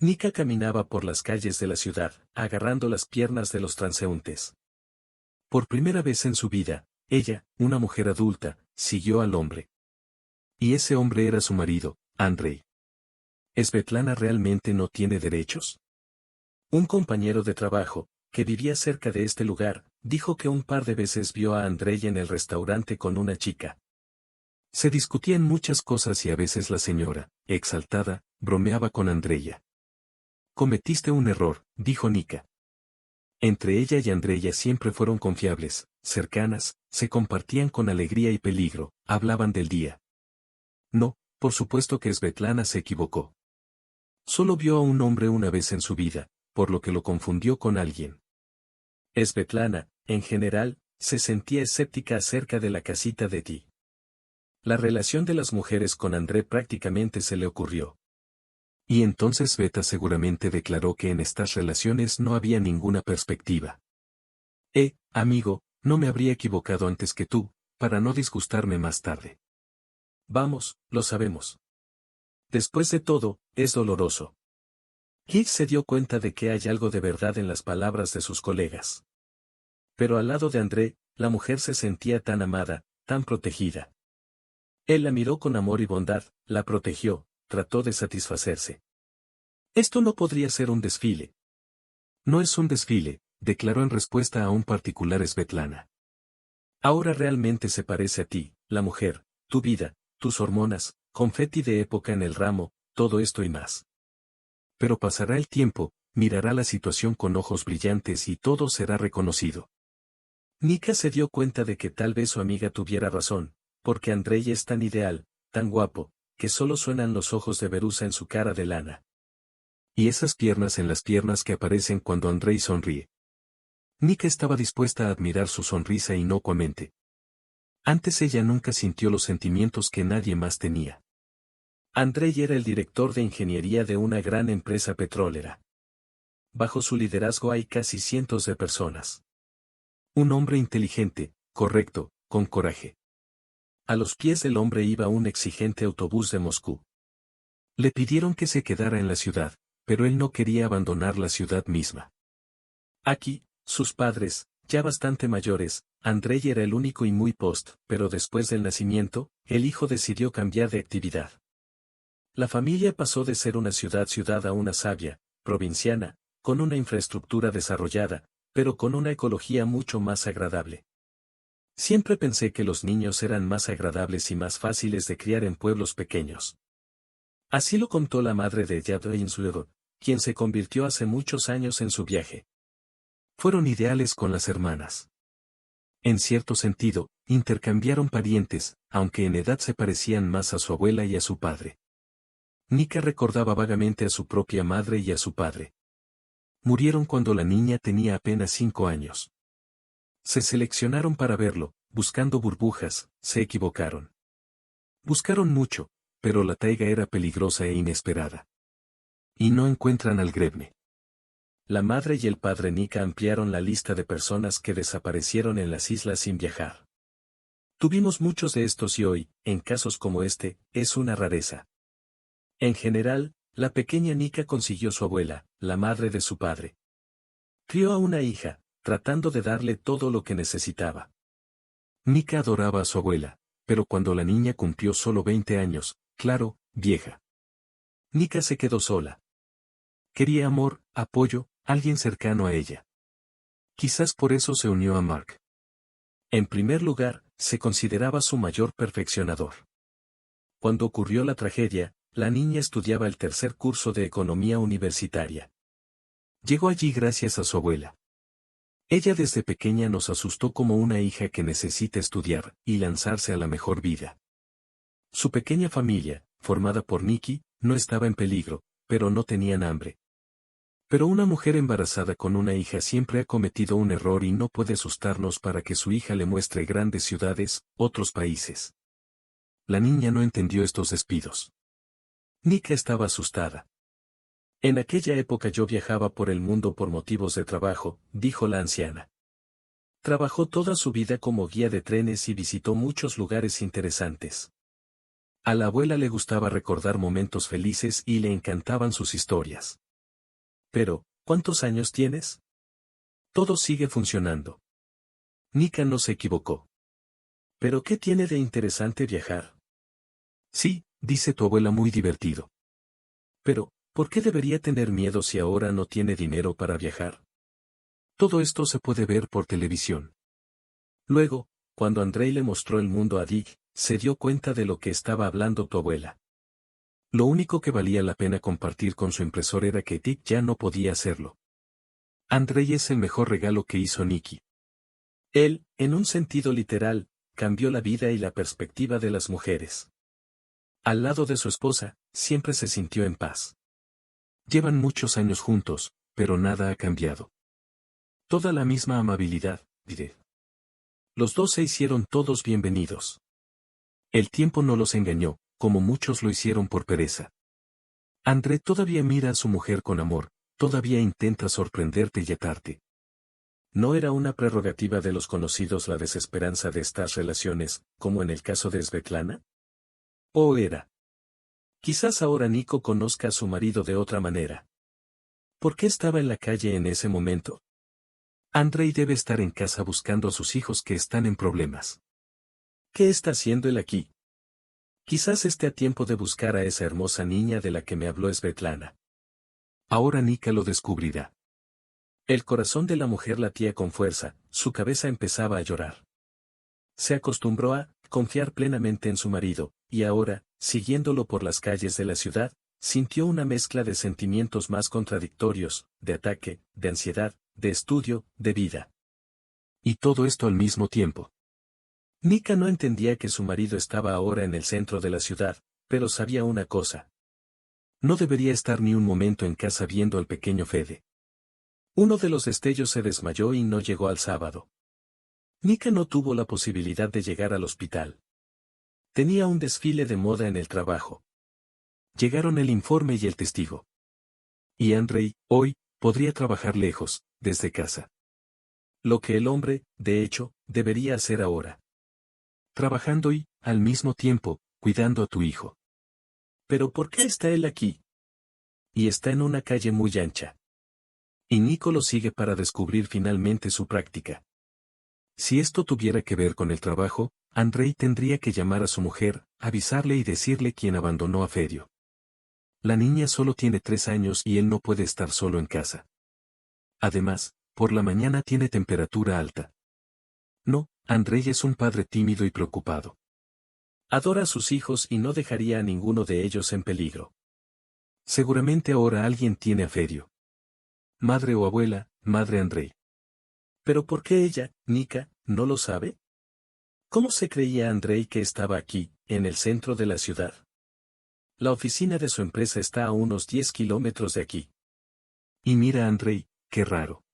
Nika caminaba por las calles de la ciudad, agarrando las piernas de los transeúntes. Por primera vez en su vida, ella, una mujer adulta, siguió al hombre. Y ese hombre era su marido, Andrei. ¿Svetlana realmente no tiene derechos? Un compañero de trabajo, que vivía cerca de este lugar, dijo que un par de veces vio a Andrei en el restaurante con una chica. Se discutían muchas cosas y a veces la señora, exaltada, bromeaba con Andreya. Cometiste un error, dijo Nika. Entre ella y Andreya siempre fueron confiables, cercanas, se compartían con alegría y peligro, hablaban del día. No, por supuesto que Svetlana se equivocó. Solo vio a un hombre una vez en su vida, por lo que lo confundió con alguien. Svetlana, en general, se sentía escéptica acerca de la casita de Ti. La relación de las mujeres con André prácticamente se le ocurrió. Y entonces Beta seguramente declaró que en estas relaciones no había ninguna perspectiva. Amigo, no me habría equivocado antes que tú, para no disgustarme más tarde. Vamos, lo sabemos. Después de todo, es doloroso. Keith se dio cuenta de que hay algo de verdad en las palabras de sus colegas. Pero al lado de André, la mujer se sentía tan amada, tan protegida. Él la miró con amor y bondad, la protegió, trató de satisfacerse. Esto no podría ser un desfile. No es un desfile, declaró en respuesta a un particular Svetlana. Ahora realmente se parece a ti, la mujer, tu vida, tus hormonas, confeti de época en el ramo, todo esto y más. Pero pasará el tiempo, mirará la situación con ojos brillantes y todo será reconocido. Nika se dio cuenta de que tal vez su amiga tuviera razón, porque Andrei es tan ideal, tan guapo, que solo suenan los ojos de Verusa en su cara de lana. Y esas piernas en las piernas que aparecen cuando Andrei sonríe. Nika estaba dispuesta a admirar su sonrisa inocuamente. Antes ella nunca sintió los sentimientos que nadie más tenía. Andrei era el director de ingeniería de una gran empresa petrolera. Bajo su liderazgo hay casi cientos de personas. Un hombre inteligente, correcto, con coraje. A los pies del hombre iba un exigente autobús de Moscú. Le pidieron que se quedara en la ciudad, pero él no quería abandonar la ciudad misma. Aquí, sus padres, ya bastante mayores, Andrei era el único y muy pero después del nacimiento, el hijo decidió cambiar de actividad. La familia pasó de ser una ciudad a una sabia, provinciana, con una infraestructura desarrollada, pero con una ecología mucho más agradable. Siempre pensé que los niños eran más agradables y más fáciles de criar en pueblos pequeños. Así lo contó la madre de Yadrin Sulego, quien se convirtió hace muchos años en su viaje. Fueron ideales con las hermanas. En cierto sentido, intercambiaron parientes, aunque en edad se parecían más a su abuela y a su padre. Nika recordaba vagamente a su propia madre y a su padre. Murieron cuando la niña tenía apenas 5 años. Se seleccionaron para verlo, buscando burbujas, se equivocaron. Buscaron mucho, pero la taiga era peligrosa e inesperada. Y no encuentran al Grebne. La madre y el padre Nika ampliaron la lista de personas que desaparecieron en las islas sin viajar. Tuvimos muchos de estos y hoy, en casos como este, es una rareza. En general, la pequeña Nika consiguió su abuela, la madre de su padre. Crió a una hija, tratando de darle todo lo que necesitaba. Nika adoraba a su abuela, pero cuando la niña cumplió solo 20 años, claro, vieja. Nika se quedó sola. Quería amor, apoyo, alguien cercano a ella. Quizás por eso se unió a Mark. En primer lugar, se consideraba su mayor perfeccionador. Cuando ocurrió la tragedia, la niña estudiaba el tercer curso de economía universitaria. Llegó allí gracias a su abuela. Ella desde pequeña nos asustó como una hija que necesita estudiar y lanzarse a la mejor vida. Su pequeña familia, formada por Nikki, no estaba en peligro, pero no tenían hambre. Pero una mujer embarazada con una hija siempre ha cometido un error y no puede asustarnos para que su hija le muestre grandes ciudades, otros países. La niña no entendió estos despidos. Nika estaba asustada. En aquella época yo viajaba por el mundo por motivos de trabajo, dijo la anciana. Trabajó toda su vida como guía de trenes y visitó muchos lugares interesantes. A la abuela le gustaba recordar momentos felices y le encantaban sus historias. Pero, ¿cuántos años tienes? Todo sigue funcionando. Nika no se equivocó. ¿Pero qué tiene de interesante viajar? Sí, dice tu abuela muy divertido. Pero, ¿por qué debería tener miedo si ahora no tiene dinero para viajar? Todo esto se puede ver por televisión. Luego, cuando Andrei le mostró el mundo a Dick, se dio cuenta de lo que estaba hablando tu abuela. Lo único que valía la pena compartir con su impresor era que Dick ya no podía hacerlo. Andrei es el mejor regalo que hizo Nikki. Él, en un sentido literal, cambió la vida y la perspectiva de las mujeres. Al lado de su esposa, siempre se sintió en paz. Llevan muchos años juntos, pero nada ha cambiado. Toda la misma amabilidad, diré. Los dos se hicieron todos bienvenidos. El tiempo no los engañó, como muchos lo hicieron por pereza. André todavía mira a su mujer con amor, todavía intenta sorprenderte y atarte. ¿No era una prerrogativa de los conocidos la desesperanza de estas relaciones, como en el caso de Svetlana? ¿O era? Quizás ahora Nico conozca a su marido de otra manera. ¿Por qué estaba en la calle en ese momento? Andrei debe estar en casa buscando a sus hijos que están en problemas. ¿Qué está haciendo él aquí? Quizás esté a tiempo de buscar a esa hermosa niña de la que me habló Svetlana. Ahora Nika lo descubrirá. El corazón de la mujer latía con fuerza, su cabeza empezaba a llorar. Se acostumbró a confiar plenamente en su marido, y ahora, siguiéndolo por las calles de la ciudad, sintió una mezcla de sentimientos más contradictorios, de ataque, de ansiedad, de estudio, de vida. Y todo esto al mismo tiempo. Nika no entendía que su marido estaba ahora en el centro de la ciudad, pero sabía una cosa. No debería estar ni un momento en casa viendo al pequeño Fede. Uno de los destellos se desmayó y no llegó al sábado. Nika no tuvo la posibilidad de llegar al hospital. Tenía un desfile de moda en el trabajo. Llegaron el informe y el testigo. Y Andrei, hoy, podría trabajar lejos, desde casa. Lo que el hombre, de hecho, debería hacer ahora. Trabajando y, al mismo tiempo, cuidando a tu hijo. ¿Pero por qué está él aquí? Y está en una calle muy ancha. Y Nico lo sigue para descubrir finalmente su práctica. Si esto tuviera que ver con el trabajo, Andrei tendría que llamar a su mujer, avisarle y decirle quién abandonó a Fedio. La niña solo tiene 3 años y él no puede estar solo en casa. Además, por la mañana tiene temperatura alta. No, Andrei es un padre tímido y preocupado. Adora a sus hijos y no dejaría a ninguno de ellos en peligro. Seguramente ahora alguien tiene a Fedio. Madre o abuela, madre Andrei. ¿Pero por qué ella, Nika, no lo sabe? ¿Cómo se creía Andrei que estaba aquí, en el centro de la ciudad? La oficina de su empresa está a unos 10 kilómetros de aquí. Y mira a Andrei, qué raro.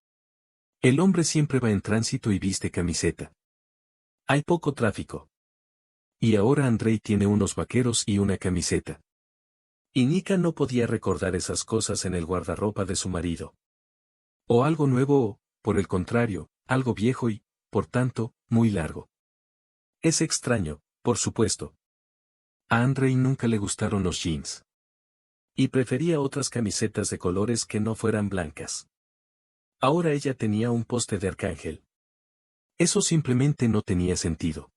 El hombre siempre va en tránsito y viste camiseta. Hay poco tráfico. Y ahora Andrei tiene unos vaqueros y una camiseta. Y Nika no podía recordar esas cosas en el guardarropa de su marido. O algo nuevo o, por el contrario, algo viejo y, por tanto, muy largo. Es extraño, por supuesto. A Andrei nunca le gustaron los jeans. Y prefería otras camisetas de colores que no fueran blancas. Ahora ella tenía un poste de arcángel. Eso simplemente no tenía sentido.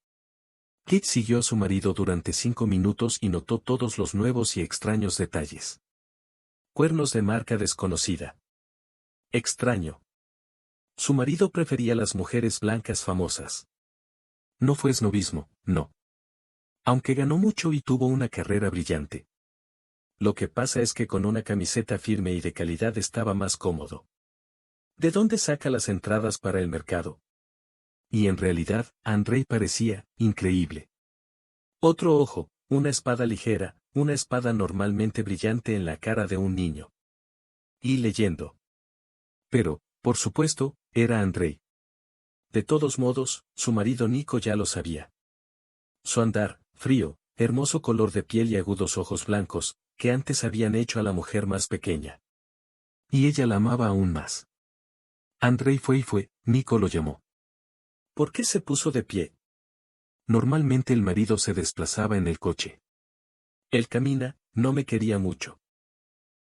Kit siguió a su marido durante 5 minutos y notó todos los nuevos y extraños detalles. Cuernos de marca desconocida. Extraño. Su marido prefería las mujeres blancas famosas. No fue snobismo, no. Aunque ganó mucho y tuvo una carrera brillante. Lo que pasa es que con una camiseta firme y de calidad estaba más cómodo. ¿De dónde saca las entradas para el mercado? Y en realidad, Andrei parecía increíble. Otro ojo, una espada ligera, una espada normalmente brillante en la cara de un niño. Y leyendo. Pero, por supuesto, era Andrei. De todos modos, su marido Nico ya lo sabía. Su andar, frío, hermoso color de piel y agudos ojos blancos, que antes habían hecho a la mujer más pequeña. Y ella la amaba aún más. Andrei fue y fue, Nico lo llamó. ¿Por qué se puso de pie? Normalmente el marido se desplazaba en el coche. Él camina, no me quería mucho.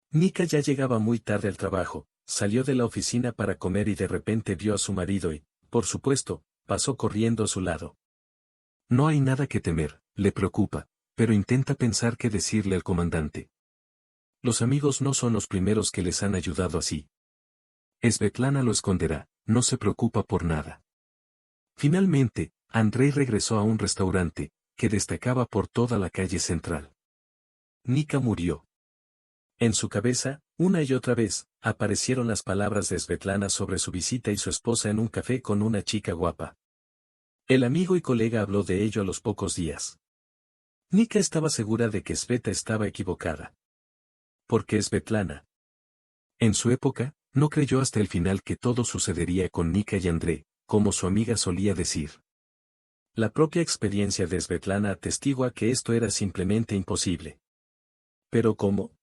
Nika ya llegaba muy tarde al trabajo, salió de la oficina para comer y de repente vio a su marido y, por supuesto, pasó corriendo a su lado. No hay nada que temer, le preocupa, pero intenta pensar qué decirle al comandante. Los amigos no son los primeros que les han ayudado así. Svetlana lo esconderá, no se preocupa por nada. Finalmente, Andrei regresó a un restaurante, que destacaba por toda la calle central. Nika murió. En su cabeza, una y otra vez, aparecieron las palabras de Svetlana sobre su visita y su esposa en un café con una chica guapa. El amigo y colega habló de ello a los pocos días. Nika estaba segura de que Sveta estaba equivocada. ¿Por qué Svetlana? En su época, no creyó hasta el final que todo sucedería con Nika y André, como su amiga solía decir. La propia experiencia de Svetlana atestigua que esto era simplemente imposible. ¿Pero cómo?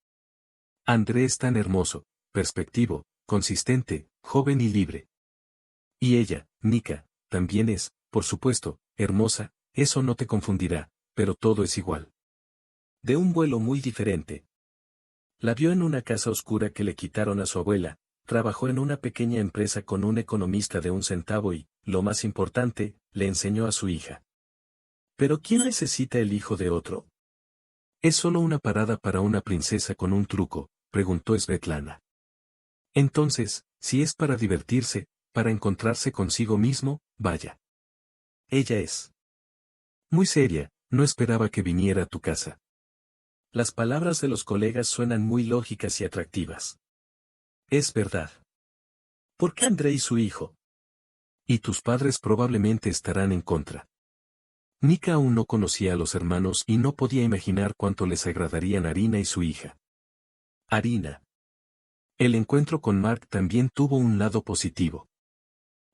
André es tan hermoso, perspectivo, consistente, joven y libre. Y ella, Nika, también es, por supuesto, hermosa, eso no te confundirá, pero todo es igual. De un vuelo muy diferente. La vio en una casa oscura que le quitaron a su abuela, trabajó en una pequeña empresa con un economista de 1 centavo y, lo más importante, le enseñó a su hija. ¿Pero quién necesita el hijo de otro? ¿Es solo una parada para una princesa con un truco?, preguntó Svetlana. Entonces, si es para divertirse, para encontrarse consigo mismo, vaya. Ella es muy seria, no esperaba que viniera a tu casa. Las palabras de los colegas suenan muy lógicas y atractivas. Es verdad. ¿Por qué André y su hijo? Y tus padres probablemente estarán en contra. Nika aún no conocía a los hermanos y no podía imaginar cuánto les agradarían Arina y su hija. Arina. El encuentro con Mark también tuvo un lado positivo.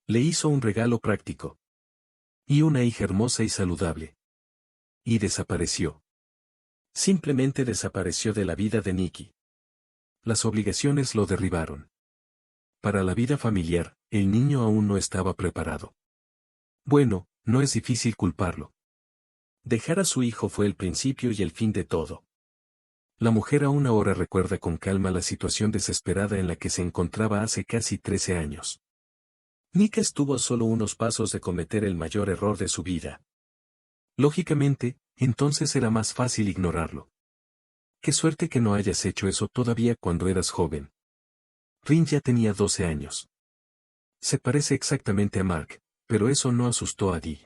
Le hizo un regalo práctico. Y una hija hermosa y saludable. Y desapareció. Simplemente desapareció de la vida de Nikki. Las obligaciones lo derribaron. Para la vida familiar, el niño aún no estaba preparado. Bueno, no es difícil culparlo. Dejar a su hijo fue el principio y el fin de todo. La mujer aún ahora recuerda con calma la situación desesperada en la que se encontraba hace casi 13 años. Nika estuvo a solo unos pasos de cometer el mayor error de su vida. Lógicamente, entonces era más fácil ignorarlo. Qué suerte que no hayas hecho eso todavía cuando eras joven. Rin ya tenía 12 años. Se parece exactamente a Mark, pero eso no asustó a Dee.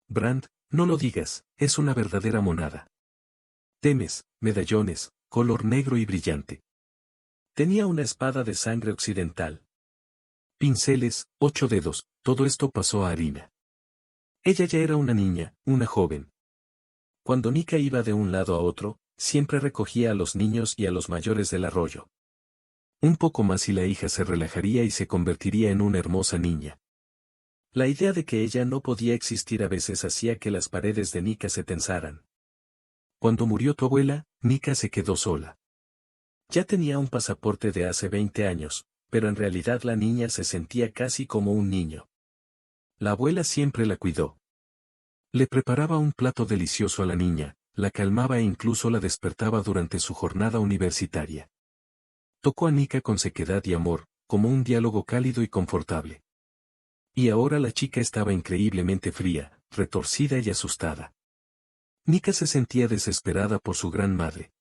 Brand, no lo digas, es una verdadera monada. Temes, medallones, color negro y brillante. Tenía una espada de sangre occidental. Pinceles, 8 dedos, todo esto pasó a Arina. Ella ya era una niña, una joven. Cuando Nika iba de un lado a otro, siempre recogía a los niños y a los mayores del arroyo. Un poco más y la hija se relajaría y se convertiría en una hermosa niña. La idea de que ella no podía existir a veces hacía que las paredes de Nika se tensaran. Cuando murió tu abuela, Nika se quedó sola. Ya tenía un pasaporte de hace 20 años, pero en realidad la niña se sentía casi como un niño. La abuela siempre la cuidó. Le preparaba un plato delicioso a la niña, la calmaba e incluso la despertaba durante su jornada universitaria. Tocó a Nika con sequedad y amor, como un diálogo cálido y confortable. Y ahora la chica estaba increíblemente fría, retorcida y asustada. Nika se sentía desesperada por su gran madre.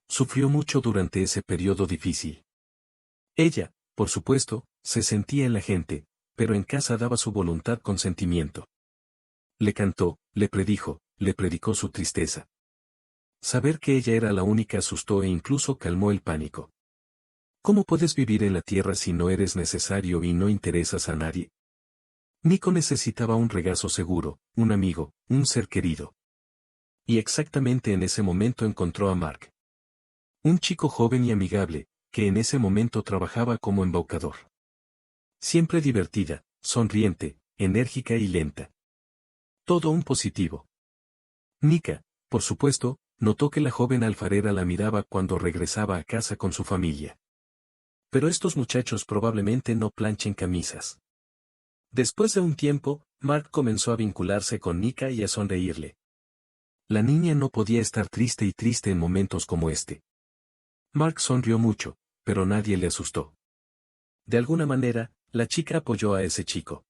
Sufrió mucho durante ese periodo difícil. Ella, por supuesto, se sentía en la gente, pero en casa daba su voluntad con sentimiento. Le cantó, le predijo, le predicó su tristeza. Saber que ella era la única asustó e incluso calmó el pánico. ¿Cómo puedes vivir en la tierra si no eres necesario y no interesas a nadie? Nico necesitaba un regazo seguro, un amigo, un ser querido. Y exactamente en ese momento encontró a Mark. Un chico joven y amigable, que en ese momento trabajaba como embaucador. Siempre divertida, sonriente, enérgica y lenta. Todo un positivo. Nika, por supuesto, notó que la joven alfarera la miraba cuando regresaba a casa con su familia. Pero estos muchachos probablemente no planchen camisas. Después de un tiempo, Mark comenzó a vincularse con Nika y a sonreírle. La niña no podía estar triste y triste en momentos como este. Mark sonrió mucho, pero nadie le asustó. De alguna manera, la chica apoyó a ese chico.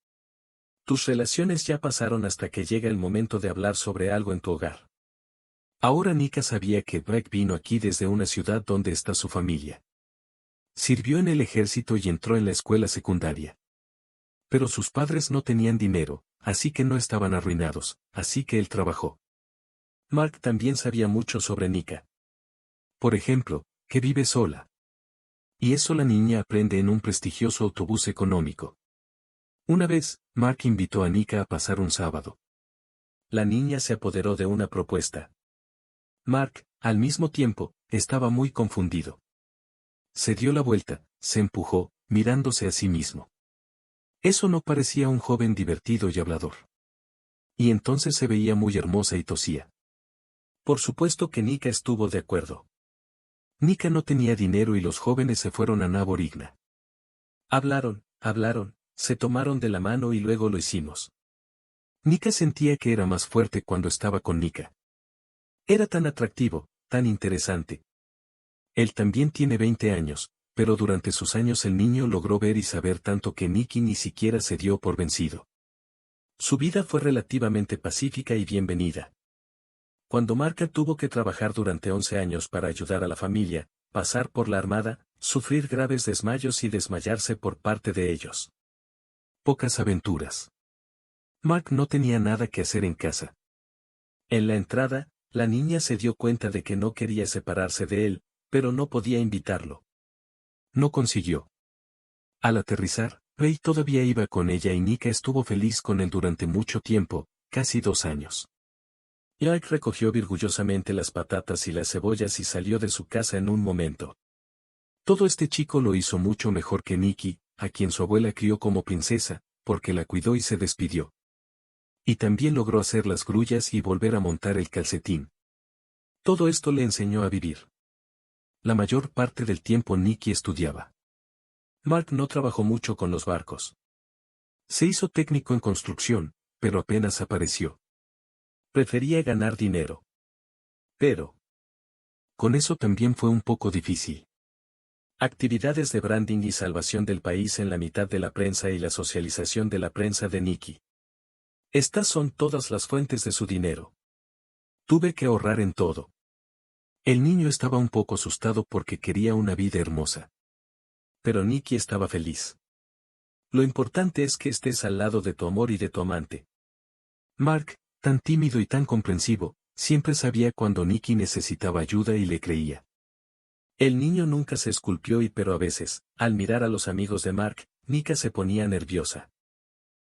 Tus relaciones ya pasaron hasta que llega el momento de hablar sobre algo en tu hogar. Ahora Nika sabía que Drake vino aquí desde una ciudad donde está su familia. Sirvió en el ejército y entró en la escuela secundaria. Pero sus padres no tenían dinero, así que no estaban arruinados, así que él trabajó. Mark también sabía mucho sobre Nika. Por ejemplo, que vive sola. Y eso la niña aprende en un prestigioso autobús económico. Una vez, Mark invitó a Nika a pasar un sábado. La niña se apoderó de una propuesta. Mark, al mismo tiempo, estaba muy confundido. Se dio la vuelta, se empujó, mirándose a sí mismo. Eso no parecía un joven divertido y hablador. Y entonces se veía muy hermosa y tosía. Por supuesto que Nika estuvo de acuerdo. Nika no tenía dinero y los jóvenes se fueron a Naborigna. Hablaron, se tomaron de la mano y luego lo hicimos. Nika sentía que era más fuerte cuando estaba con Nika. Era tan atractivo, tan interesante. Él también tiene 20 años, pero durante sus años el niño logró ver y saber tanto que Nikki ni siquiera se dio por vencido. Su vida fue relativamente pacífica y bienvenida. Cuando Marka tuvo que trabajar durante 11 años para ayudar a la familia, pasar por la armada, sufrir graves desmayos y desmayarse por parte de ellos. Pocas aventuras. Mark no tenía nada que hacer en casa. En la entrada, la niña se dio cuenta de que no quería separarse de él, pero no podía invitarlo. No consiguió. Al aterrizar, Ray todavía iba con ella y Nika estuvo feliz con él durante mucho tiempo, casi 2 años. Jack recogió orgullosamente las patatas y las cebollas y salió de su casa en un momento. Todo este chico lo hizo mucho mejor que Nikki, a quien su abuela crió como princesa, porque la cuidó y se despidió. Y también logró hacer las grullas y volver a montar el calcetín. Todo esto le enseñó a vivir. La mayor parte del tiempo Nikki estudiaba. Mark no trabajó mucho con los barcos. Se hizo técnico en construcción, pero apenas apareció. Prefería ganar dinero. Pero con eso también fue un poco difícil. Actividades de branding y salvación del país en la mitad de la prensa y la socialización de la prensa de Nikki. Estas son todas las fuentes de su dinero. Tuve que ahorrar en todo. El niño estaba un poco asustado porque quería una vida hermosa. Pero Nikki estaba feliz. Lo importante es que estés al lado de tu amor y de tu amante. Mark, tan tímido y tan comprensivo, siempre sabía cuando Nikki necesitaba ayuda y le creía. El niño nunca se esculpió pero a veces, al mirar a los amigos de Mark, Nika se ponía nerviosa.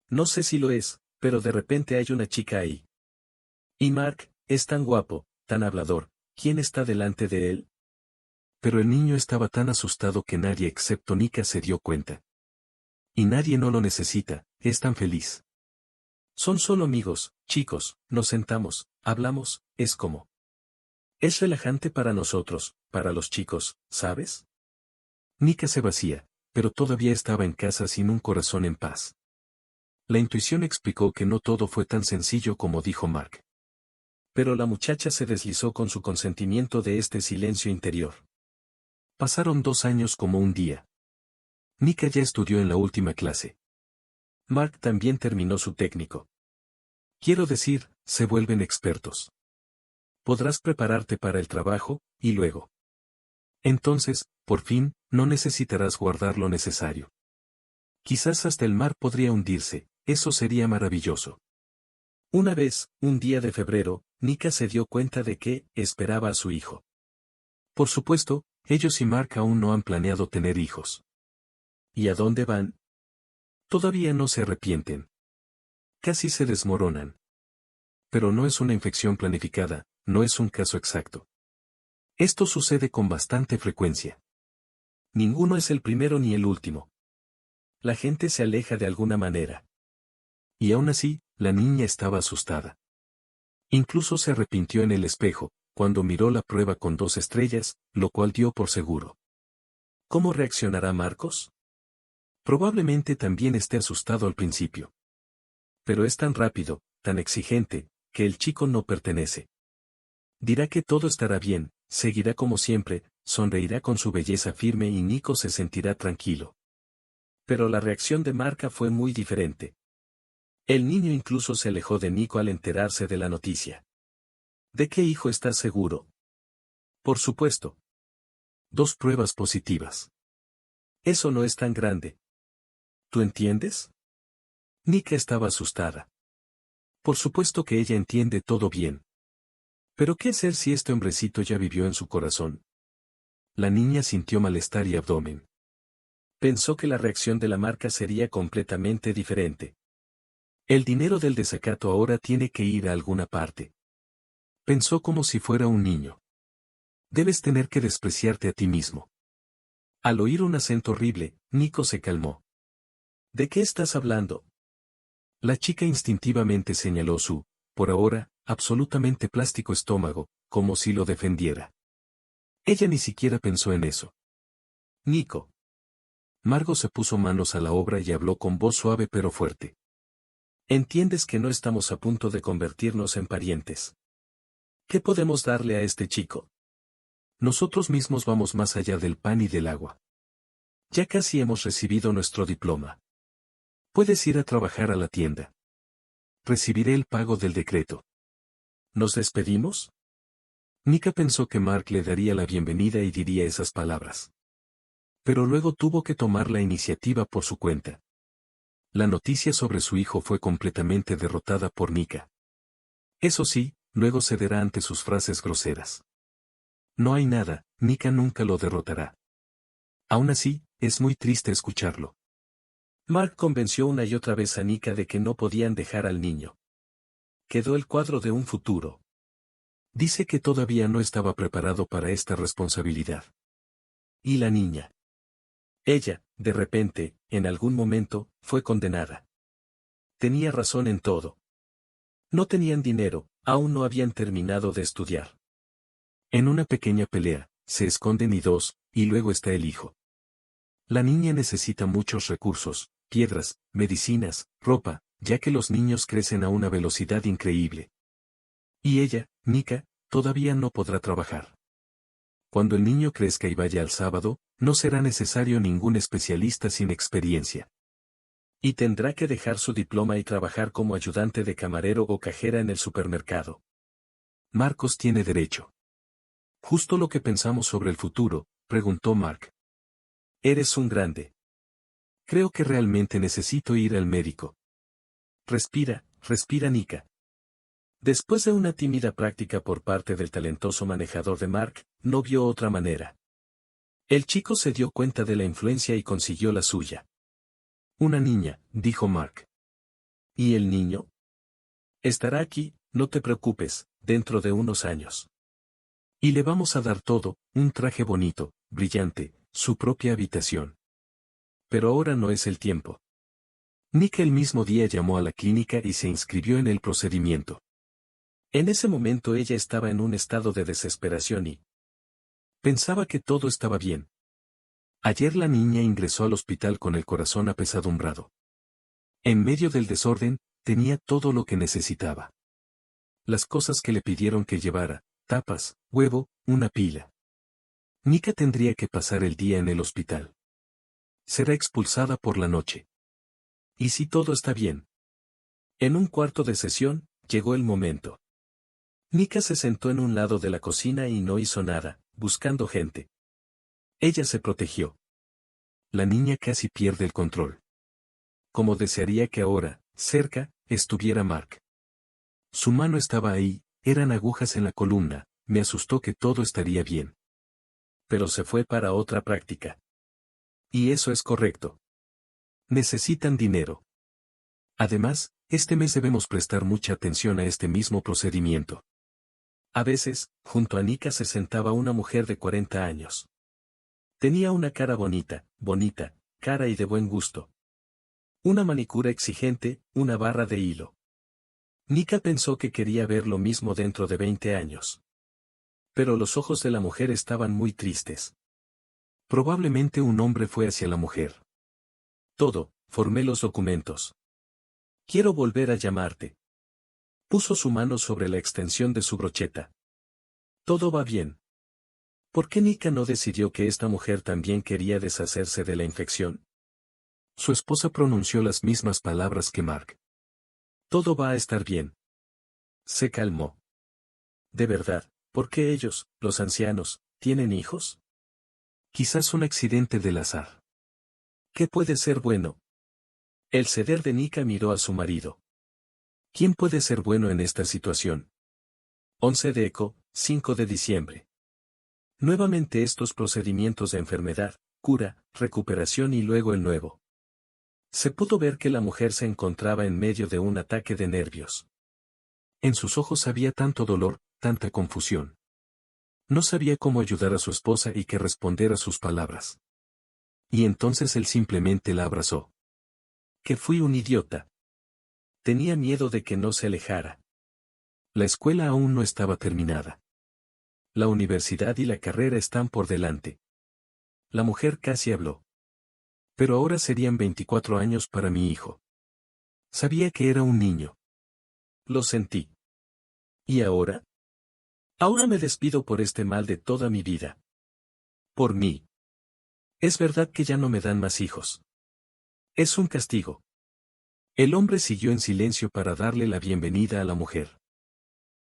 No sé si lo es, pero de repente hay una chica ahí. Y Mark, es tan guapo, tan hablador, ¿quién está delante de él? Pero el niño estaba tan asustado que nadie excepto Nika se dio cuenta. Y nadie no lo necesita, es tan feliz. Son solo amigos, chicos, nos sentamos, hablamos, es como. Es relajante para nosotros, para los chicos, ¿sabes? Nika se vacía, pero todavía estaba en casa sin un corazón en paz. La intuición explicó que no todo fue tan sencillo como dijo Mark. Pero la muchacha se deslizó con su consentimiento de este silencio interior. Pasaron 2 años como un día. Nika ya estudió en la última clase. Mark también terminó su técnico. Quiero decir, se vuelven expertos. Podrás prepararte para el trabajo, y luego. Entonces, por fin, no necesitarás guardar lo necesario. Quizás hasta el mar podría hundirse, eso sería maravilloso. Una vez, un día de febrero, Nika se dio cuenta de que esperaba a su hijo. Por supuesto, ellos y Mark aún no han planeado tener hijos. ¿Y a dónde van? Todavía no se arrepienten. Casi se desmoronan. Pero no es una infección planificada, no es un caso exacto. Esto sucede con bastante frecuencia. Ninguno es el primero ni el último. La gente se aleja de alguna manera. Y aún así, la niña estaba asustada. Incluso se arrepintió en el espejo, cuando miró la prueba con 2 estrellas, lo cual dio por seguro. ¿Cómo reaccionará Marcos? Probablemente también esté asustado al principio. Pero es tan rápido, tan exigente, que el chico no pertenece. Dirá que todo estará bien, seguirá como siempre, sonreirá con su belleza firme y Nico se sentirá tranquilo. Pero la reacción de Marca fue muy diferente. El niño incluso se alejó de Nico al enterarse de la noticia. ¿De qué hijo estás seguro? Por supuesto. 2 pruebas positivas. Eso no es tan grande. ¿Tú entiendes? Nika estaba asustada. Por supuesto que ella entiende todo bien. ¿Pero qué hacer si este hombrecito ya vivió en su corazón? La niña sintió malestar y abdomen. Pensó que la reacción de la Marca sería completamente diferente. El dinero del desacato ahora tiene que ir a alguna parte. Pensó como si fuera un niño. Debes tener que despreciarte a ti mismo. Al oír un acento horrible, Nico se calmó. ¿De qué estás hablando? La chica instintivamente señaló su, por ahora, absolutamente plástico estómago, como si lo defendiera. Ella ni siquiera pensó en eso. Nico. Margo se puso manos a la obra y habló con voz suave pero fuerte. ¿Entiendes que no estamos a punto de convertirnos en parientes? ¿Qué podemos darle a este chico? Nosotros mismos vamos más allá del pan y del agua. Ya casi hemos recibido nuestro diploma. Puedes ir a trabajar a la tienda. Recibiré el pago del decreto. ¿Nos despedimos? Nika pensó que Mark le daría la bienvenida y diría esas palabras. Pero luego tuvo que tomar la iniciativa por su cuenta. La noticia sobre su hijo fue completamente derrotada por Nika. Eso sí, luego cederá ante sus frases groseras. No hay nada, Nika nunca lo derrotará. Aún así, es muy triste escucharlo. Mark convenció una y otra vez a Nika de que no podían dejar al niño. Quedó el cuadro de un futuro. Dice que todavía no estaba preparado para esta responsabilidad. ¿Y la niña? Ella, de repente, en algún momento, fue condenada. Tenía razón en todo. No tenían dinero, aún no habían terminado de estudiar. En una pequeña pelea, se esconden y luego está el hijo. La niña necesita muchos recursos, piedras, medicinas, ropa, ya que los niños crecen a una velocidad increíble. Y ella, Nika, todavía no podrá trabajar. Cuando el niño crezca y vaya al sábado, no será necesario ningún especialista sin experiencia. Y tendrá que dejar su diploma y trabajar como ayudante de camarero o cajera en el supermercado. Marcos tiene derecho. Justo lo que pensamos sobre el futuro, preguntó Mark. Eres un grande. Creo que realmente necesito ir al médico. Respira, respira Nika. Después de una tímida práctica por parte del talentoso manejador de Mark, no vio otra manera. El chico se dio cuenta de la influencia y consiguió la suya. Una niña, dijo Mark. ¿Y el niño? Estará aquí, no te preocupes, dentro de unos años. Y le vamos a dar todo, un traje bonito, brillante, su propia habitación. Pero ahora no es el tiempo. Nick el mismo día llamó a la clínica y se inscribió en el procedimiento. En ese momento ella estaba en un estado de desesperación y pensaba que todo estaba bien. Ayer la niña ingresó al hospital con el corazón apesadumbrado. En medio del desorden, tenía todo lo que necesitaba. Las cosas que le pidieron que llevara, tapas, huevo, una pila. Nika tendría que pasar el día en el hospital. Será expulsada por la noche. ¿Y si todo está bien? En un cuarto de sesión, llegó el momento. Nika se sentó en un lado de la cocina y no hizo nada, buscando gente. Ella se protegió. La niña casi pierde el control. Como desearía que ahora, cerca, estuviera Mark. Su mano estaba ahí, eran agujas en la columna, me asustó que todo estaría bien. Pero se fue para otra práctica. Y eso es correcto. Necesitan dinero. Además, este mes debemos prestar mucha atención a este mismo procedimiento. A veces, junto a Nika se sentaba una mujer de 40 años. Tenía una cara bonita, cara y de buen gusto. Una manicura exigente, una barra de hilo. Nika pensó que quería ver lo mismo dentro de 20 años. Pero los ojos de la mujer estaban muy tristes. Probablemente un hombre fue hacia la mujer. Todo, formé los documentos. Quiero volver a llamarte. Puso su mano sobre la extensión de su brocheta. Todo va bien. ¿Por qué Nika no decidió que esta mujer también quería deshacerse de la infección? Su esposa pronunció las mismas palabras que Mark. Todo va a estar bien. Se calmó. De verdad, ¿por qué ellos, los ancianos, tienen hijos? Quizás un accidente del azar. ¿Qué puede ser bueno? El ceder de Nika miró a su marido. ¿Quién puede ser bueno en esta situación? 11 de Eco, 5 de diciembre. Nuevamente estos procedimientos de enfermedad, cura, recuperación y luego el nuevo. Se pudo ver que la mujer se encontraba en medio de un ataque de nervios. En sus ojos había tanto dolor, tanta confusión. No sabía cómo ayudar a su esposa y qué responder a sus palabras. Y entonces él simplemente la abrazó. Que fui un idiota. Tenía miedo de que no se alejara. La escuela aún no estaba terminada. La universidad y la carrera están por delante. La mujer casi habló. Pero ahora serían 24 años para mi hijo. Sabía que era un niño. Lo sentí. ¿Y ahora? Ahora me despido por este mal de toda mi vida. Por mí. Es verdad que ya no me dan más hijos. Es un castigo. El hombre siguió en silencio para darle la bienvenida a la mujer.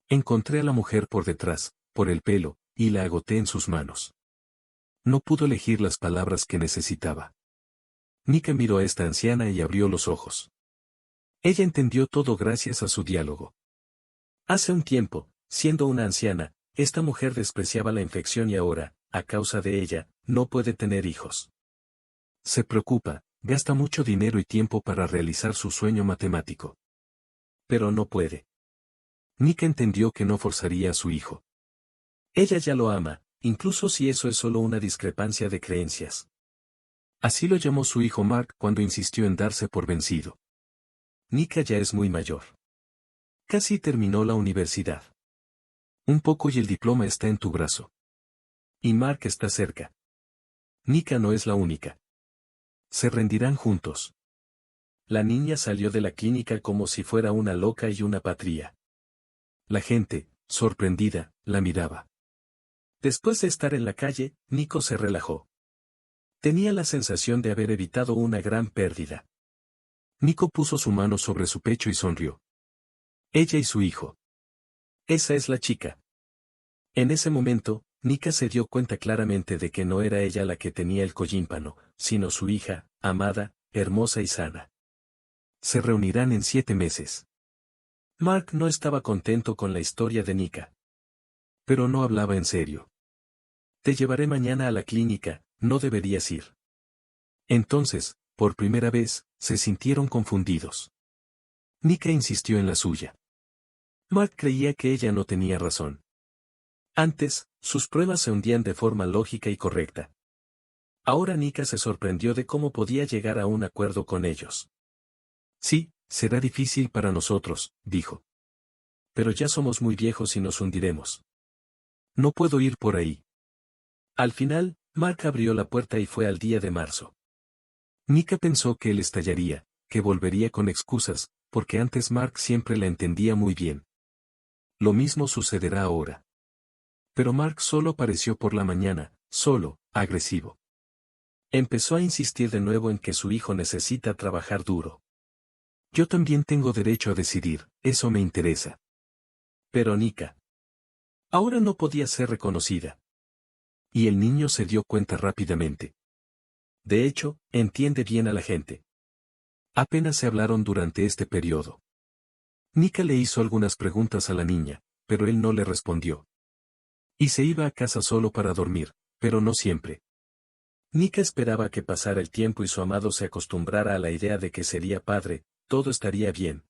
Encontré a la mujer por detrás, por el pelo, y la agoté en sus manos. No pudo elegir las palabras que necesitaba. Nika miró a esta anciana y abrió los ojos. Ella entendió todo gracias a su diálogo. Hace un tiempo, siendo una anciana, esta mujer despreciaba la infección y ahora, a causa de ella, no puede tener hijos. Se preocupa, gasta mucho dinero y tiempo para realizar su sueño matemático. Pero no puede. Nika entendió que no forzaría a su hijo. Ella ya lo ama, incluso si eso es solo una discrepancia de creencias. Así lo llamó su hijo Mark cuando insistió en darse por vencido. Nika ya es muy mayor. Casi terminó la universidad. Un poco y el diploma está en tu brazo. Y Mark está cerca. Nika no es la única. Se rendirán juntos. La niña salió de la clínica como si fuera una loca y una patria. La gente, sorprendida, la miraba. Después de estar en la calle, Nico se relajó. Tenía la sensación de haber evitado una gran pérdida. Nico puso su mano sobre su pecho y sonrió. Ella y su hijo. Esa es la chica. En ese momento, Nika se dio cuenta claramente de que no era ella la que tenía el collímpano, sino su hija, amada, hermosa y sana. Se reunirán en 7 meses. Mark no estaba contento con la historia de Nika. Pero no hablaba en serio. Te llevaré mañana a la clínica, no deberías ir. Entonces, por primera vez, se sintieron confundidos. Nika insistió en la suya. Mark creía que ella no tenía razón. Antes, sus pruebas se hundían de forma lógica y correcta. Ahora Nika se sorprendió de cómo podía llegar a un acuerdo con ellos. Sí, será difícil para nosotros, dijo. Pero ya somos muy viejos y nos hundiremos. No puedo ir por ahí. Al final, Mark abrió la puerta y fue al día de marzo. Nika pensó que él estallaría, que volvería con excusas, porque antes Mark siempre la entendía muy bien. Lo mismo sucederá ahora. Pero Mark solo apareció por la mañana, solo, agresivo. Empezó a insistir de nuevo en que su hijo necesita trabajar duro. Yo también tengo derecho a decidir, eso me interesa. Pero Nika. Ahora no podía ser reconocida. Y el niño se dio cuenta rápidamente. De hecho, entiende bien a la gente. Apenas se hablaron durante este periodo. Nika le hizo algunas preguntas a la niña, pero él no le respondió. Y se iba a casa solo para dormir, pero no siempre. Nika esperaba que pasara el tiempo y su amado se acostumbrara a la idea de que sería padre, todo estaría bien.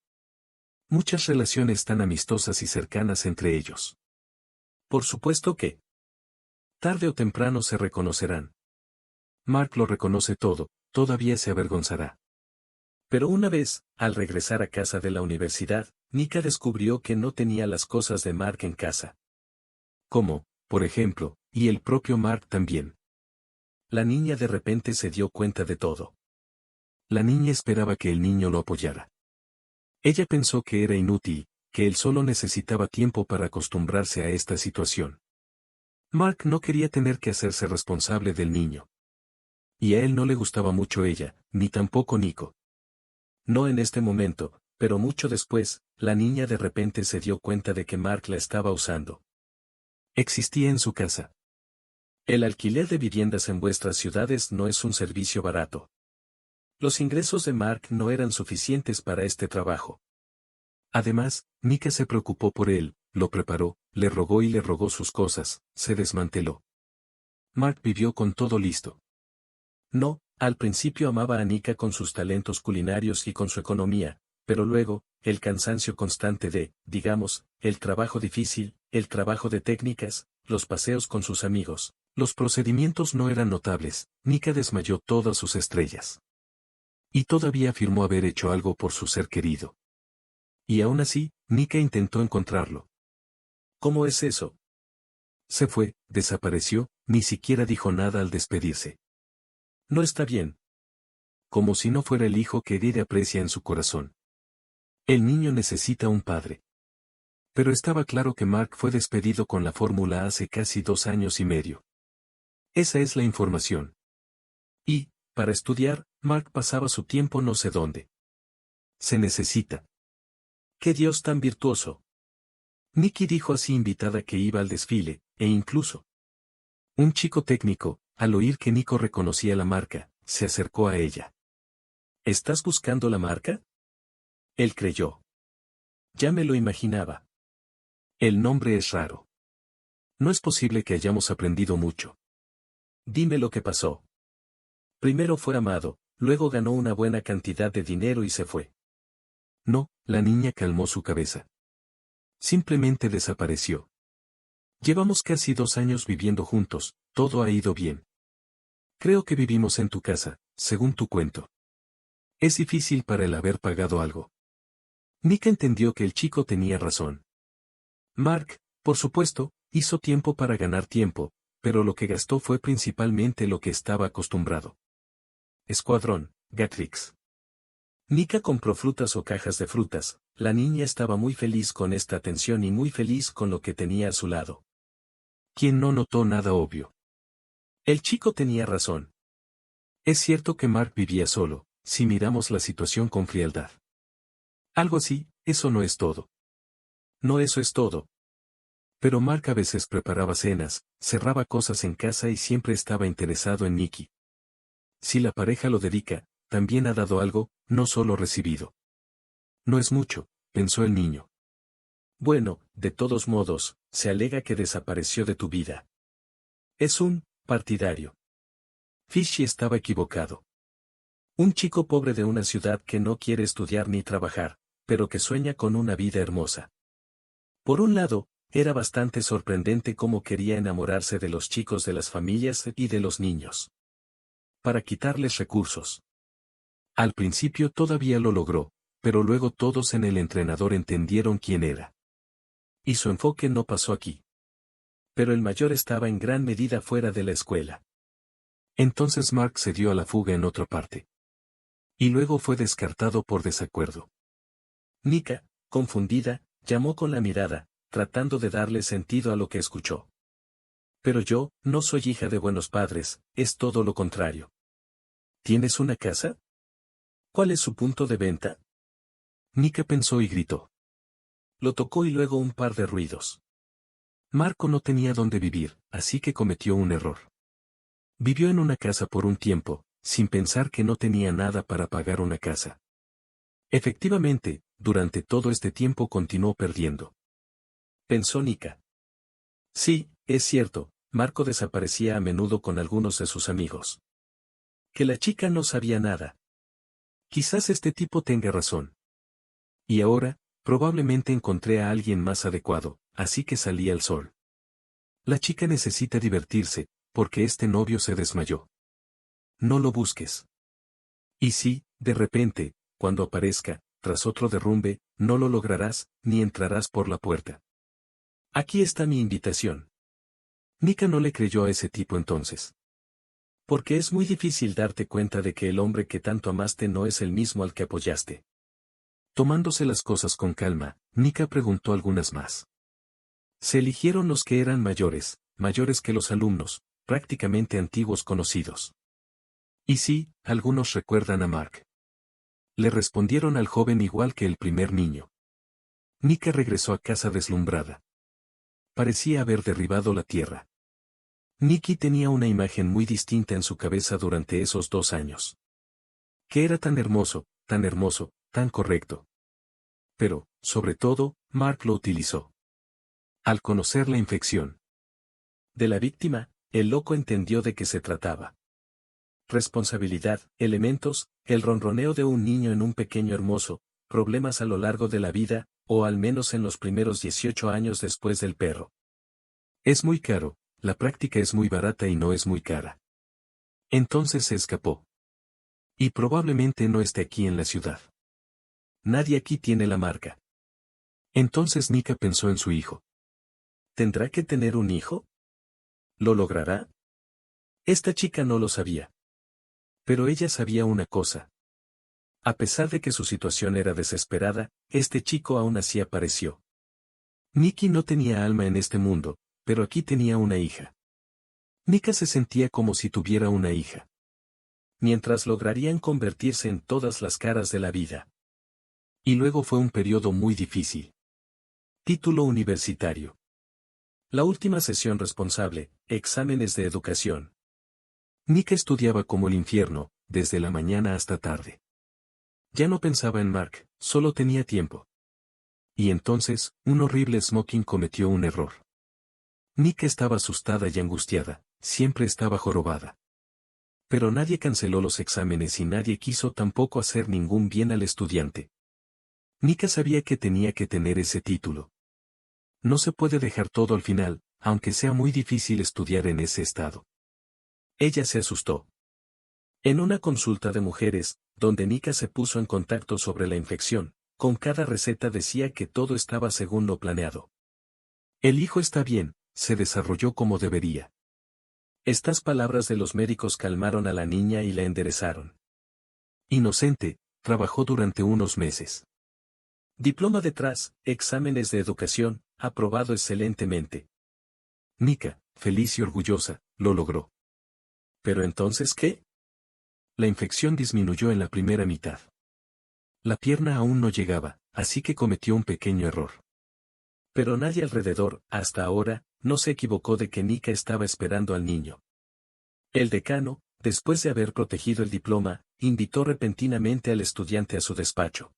Muchas relaciones tan amistosas y cercanas entre ellos. Por supuesto que tarde o temprano se reconocerán. Mark lo reconoce todo, todavía se avergonzará. Pero una vez, al regresar a casa de la universidad, Nika descubrió que no tenía las cosas de Mark en casa. Como, por ejemplo, y el propio Mark también. La niña de repente se dio cuenta de todo. La niña esperaba que el niño lo apoyara. Ella pensó que era inútil, que él solo necesitaba tiempo para acostumbrarse a esta situación. Mark no quería tener que hacerse responsable del niño. Y a él no le gustaba mucho ella, ni tampoco Nico. No en este momento, pero mucho después, la niña de repente se dio cuenta de que Mark la estaba usando. Existía en su casa. El alquiler de viviendas en vuestras ciudades no es un servicio barato. Los ingresos de Mark no eran suficientes para este trabajo. Además, Nika se preocupó por él, lo preparó, le rogó sus cosas, se desmanteló. Mark vivió con todo listo. No, al principio amaba a Nika con sus talentos culinarios y con su economía, pero luego, el cansancio constante de, digamos, el trabajo difícil, el trabajo de técnicas, los paseos con sus amigos, los procedimientos no eran notables, Nika desmayó todas sus estrellas. Y todavía afirmó haber hecho algo por su ser querido. Y aún así, Nika intentó encontrarlo. ¿Cómo es eso? Se fue, desapareció, ni siquiera dijo nada al despedirse. No está bien. Como si no fuera el hijo que Edith aprecia en su corazón. El niño necesita un padre. Pero estaba claro que Mark fue despedido con la fórmula hace casi 2 años y medio. Esa es la información. Y, para estudiar, Mark pasaba su tiempo no sé dónde. Se necesita. ¡Qué Dios tan virtuoso! Nikki dijo así invitada que iba al desfile, e incluso. Un chico técnico, al oír que Nico reconocía la marca, se acercó a ella. ¿Estás buscando la marca? Él creyó. Ya me lo imaginaba. El nombre es raro. No es posible que hayamos aprendido mucho. Dime lo que pasó. Primero fue amado, luego ganó una buena cantidad de dinero y se fue. No, la niña calmó su cabeza. Simplemente desapareció. Llevamos casi 2 años viviendo juntos, todo ha ido bien. Creo que vivimos en tu casa, según tu cuento. Es difícil para él haber pagado algo. Nika entendió que el chico tenía razón. Mark, por supuesto, hizo tiempo para ganar tiempo, pero lo que gastó fue principalmente lo que estaba acostumbrado. Escuadrón, Gatrix. Nika compró frutas o cajas de frutas, la niña estaba muy feliz con esta atención y muy feliz con lo que tenía a su lado. ¿Quién no notó nada obvio? El chico tenía razón. Es cierto que Mark vivía solo, si miramos la situación con frialdad. Algo así, eso no es todo. No eso es todo. Pero Mark a veces preparaba cenas, cerraba cosas en casa y siempre estaba interesado en Nikki. Si la pareja lo dedica, también ha dado algo, no solo recibido. No es mucho, pensó el niño. Bueno, de todos modos, se alega que desapareció de tu vida. Es un partidario. Fishy estaba equivocado. Un chico pobre de una ciudad que no quiere estudiar ni trabajar, pero que sueña con una vida hermosa. Por un lado, era bastante sorprendente cómo quería enamorarse de los chicos de las familias y de los niños. Para quitarles recursos. Al principio todavía lo logró, pero luego todos en el entrenador entendieron quién era. Y su enfoque no pasó aquí. Pero el mayor estaba en gran medida fuera de la escuela. Entonces Mark se dio a la fuga en otra parte. Y luego fue descartado por desacuerdo. Nika, confundida, llamó con la mirada, tratando de darle sentido a lo que escuchó. Pero yo, no soy hija de buenos padres, es todo lo contrario. ¿Tienes una casa? ¿Cuál es su punto de venta? Nika pensó y gritó. Lo tocó y luego un par de ruidos. Marco no tenía dónde vivir, así que cometió un error. Vivió en una casa por un tiempo, sin pensar que no tenía nada para pagar una casa. Efectivamente, durante todo este tiempo continuó perdiendo. Pensó Nika. Sí, es cierto, Marco desaparecía a menudo con algunos de sus amigos. Que la chica no sabía nada. Quizás este tipo tenga razón. Y ahora, probablemente encontré a alguien más adecuado, así que salí al sol. La chica necesita divertirse, porque este novio se desmayó. No lo busques. Y si, de repente, cuando aparezca, tras otro derrumbe, no lo lograrás, ni entrarás por la puerta. Aquí está mi invitación. Nika no le creyó a ese tipo entonces. Porque es muy difícil darte cuenta de que el hombre que tanto amaste no es el mismo al que apoyaste. Tomándose las cosas con calma, Nika preguntó algunas más. Se eligieron los que eran mayores, mayores que los alumnos, prácticamente antiguos conocidos. Y sí, algunos recuerdan a Mark. Le respondieron al joven igual que el primer niño. Nika regresó a casa deslumbrada. Parecía haber derribado la tierra. Nikki tenía una imagen muy distinta en su cabeza durante esos 2 años. Que era tan hermoso, tan correcto. Pero, sobre todo, Mark lo utilizó. Al conocer la infección de la víctima, el loco entendió de qué se trataba. Responsabilidad, elementos, el ronroneo de un niño en un pequeño hermoso, problemas a lo largo de la vida, o al menos en los primeros 18 años después del perro. Es muy caro, la práctica es muy barata y no es muy cara. Entonces se escapó. Y probablemente no esté aquí en la ciudad. Nadie aquí tiene la marca. Entonces Nika pensó en su hijo. ¿Tendrá que tener un hijo? ¿Lo logrará? Esta chica no lo sabía. Pero ella sabía una cosa. A pesar de que su situación era desesperada, este chico aún así apareció. Nikki no tenía alma en este mundo, pero aquí tenía una hija. Nika se sentía como si tuviera una hija. Mientras lograrían convertirse en todas las caras de la vida. Y luego fue un periodo muy difícil. Título universitario. La última sesión responsable, exámenes de educación. Nika estudiaba como el infierno, desde la mañana hasta tarde. Ya no pensaba en Mark, solo tenía tiempo. Y entonces, un horrible smoking cometió un error. Nika estaba asustada y angustiada, siempre estaba jorobada. Pero nadie canceló los exámenes y nadie quiso tampoco hacer ningún bien al estudiante. Nika sabía que tenía que tener ese título. No se puede dejar todo al final, aunque sea muy difícil estudiar en ese estado. Ella se asustó. En una consulta de mujeres, donde Nika se puso en contacto sobre la infección, con cada receta decía que todo estaba según lo planeado. El hijo está bien, se desarrolló como debería. Estas palabras de los médicos calmaron a la niña y la enderezaron. Inocente, trabajó durante unos meses. Diploma detrás, exámenes de educación, aprobado excelentemente. Nika, feliz y orgullosa, lo logró. ¿Pero entonces qué? La infección disminuyó en la primera mitad. La pierna aún no llegaba, así que cometió un pequeño error. Pero nadie alrededor, hasta ahora, no se equivocó de que Nika estaba esperando al niño. El decano, después de haber protegido el diploma, invitó repentinamente al estudiante a su despacho.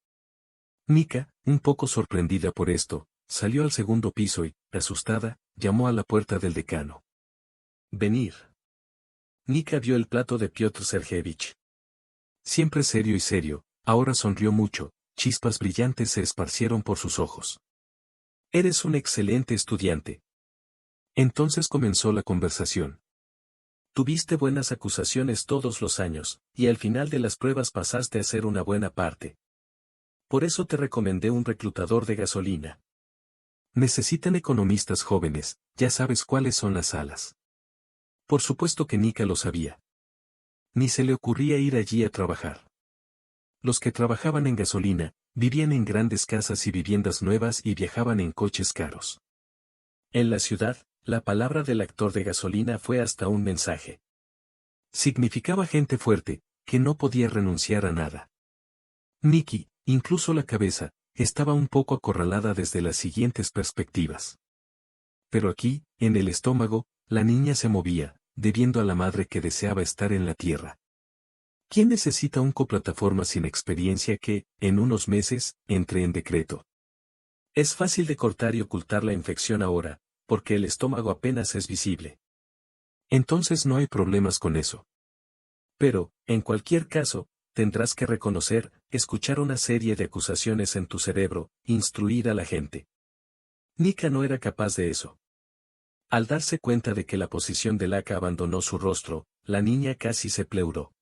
Nika, un poco sorprendida por esto, salió al segundo piso y, asustada, llamó a la puerta del decano. «Venir». Nika vio el plato de Piotr Sergeyevich. Siempre serio y serio, ahora sonrió mucho, chispas brillantes se esparcieron por sus ojos. «Eres un excelente estudiante». Entonces comenzó la conversación. Tuviste buenas acusaciones todos los años, y al final de las pruebas pasaste a ser una buena parte. Por eso te recomendé un reclutador de gasolina. Necesitan economistas jóvenes, ya sabes cuáles son las salas. Por supuesto que Nika lo sabía. Ni se le ocurría ir allí a trabajar. Los que trabajaban en gasolina, vivían en grandes casas y viviendas nuevas y viajaban en coches caros. En la ciudad, la palabra del actor de gasolina fue hasta un mensaje. Significaba gente fuerte, que no podía renunciar a nada. Nikki, incluso la cabeza, estaba un poco acorralada desde las siguientes perspectivas. Pero aquí, en el estómago, la niña se movía, debiendo a la madre que deseaba estar en la tierra. ¿Quién necesita un coplataforma sin experiencia que, en unos meses, entre en decreto? Es fácil de cortar y ocultar la infección ahora, porque el estómago apenas es visible. Entonces no hay problemas con eso. Pero, en cualquier caso, tendrás que reconocer, escuchar una serie de acusaciones en tu cerebro, instruir a la gente. Nika no era capaz de eso. Al darse cuenta de que la posición de laca abandonó su rostro, la niña casi se pleuró.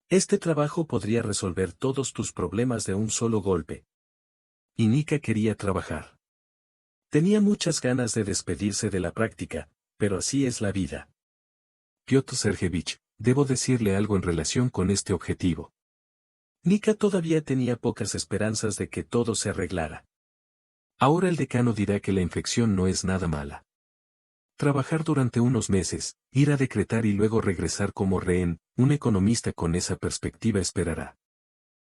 Este trabajo podría resolver todos tus problemas de un solo golpe. Y Nika quería trabajar. Tenía muchas ganas de despedirse de la práctica, pero así es la vida. Piotr Sergeyevich, debo decirle algo en relación con este objetivo. Nika todavía tenía pocas esperanzas de que todo se arreglara. Ahora el decano dirá que la infección no es nada mala. Trabajar durante unos meses, ir a decretar y luego regresar como rehén, un economista con esa perspectiva esperará.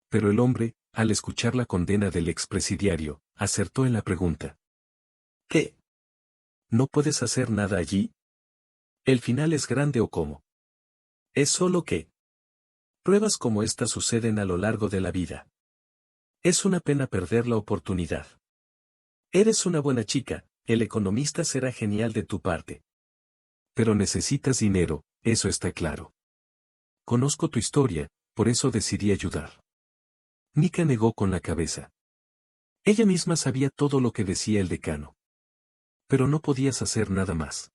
Pero el hombre, al escuchar la condena del expresidiario, acertó en la pregunta. ¿Qué? ¿No puedes hacer nada allí? ¿El final es grande o cómo? Es solo que pruebas como estas suceden a lo largo de la vida. Es una pena perder la oportunidad. Eres una buena chica, el economista será genial de tu parte. Pero necesitas dinero, eso está claro. Conozco tu historia, por eso decidí ayudar. Nika negó con la cabeza. Ella misma sabía todo lo que decía el decano. Pero no podías hacer nada más.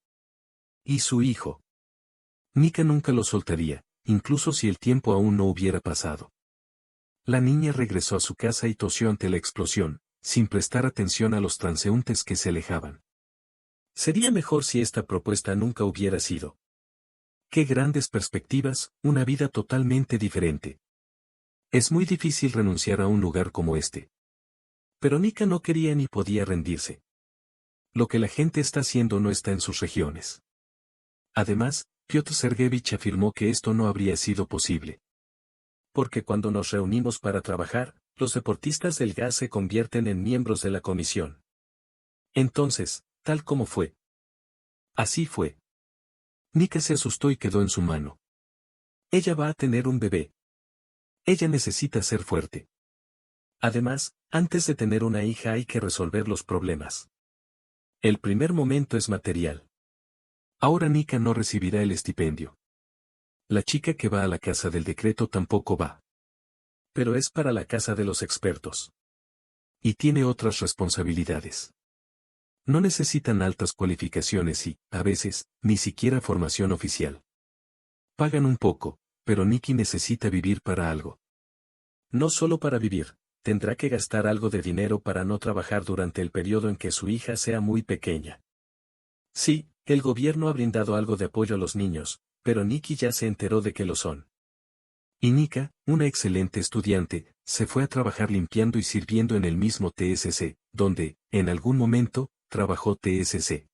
¿Y su hijo? Nika nunca lo soltaría, incluso si el tiempo aún no hubiera pasado. La niña regresó a su casa y tosió ante la explosión, sin prestar atención a los transeúntes que se alejaban. Sería mejor si esta propuesta nunca hubiera sido. Qué grandes perspectivas, una vida totalmente diferente. Es muy difícil renunciar a un lugar como este. Pero Nika no quería ni podía rendirse. Lo que la gente está haciendo no está en sus regiones. Además, Piotr Sergeyevich afirmó que esto no habría sido posible. Porque cuando nos reunimos para trabajar, los deportistas del gas se convierten en miembros de la comisión. Entonces, tal como fue. Así fue. Nika se asustó y quedó en su mano. Ella va a tener un bebé. Ella necesita ser fuerte. Además, antes de tener una hija hay que resolver los problemas. El primer momento es material. Ahora Nika no recibirá el estipendio. La chica que va a la casa del decreto tampoco va. Pero es para la casa de los expertos. Y tiene otras responsabilidades. No necesitan altas cualificaciones y, a veces, ni siquiera formación oficial. Pagan un poco, pero Nikki necesita vivir para algo. No solo para vivir, tendrá que gastar algo de dinero para no trabajar durante el periodo en que su hija sea muy pequeña. Sí, el gobierno ha brindado algo de apoyo a los niños, pero Nikki ya se enteró de que lo son. Y Nika, una excelente estudiante, se fue a trabajar limpiando y sirviendo en el mismo TSC, donde, en algún momento, trabajó TSC.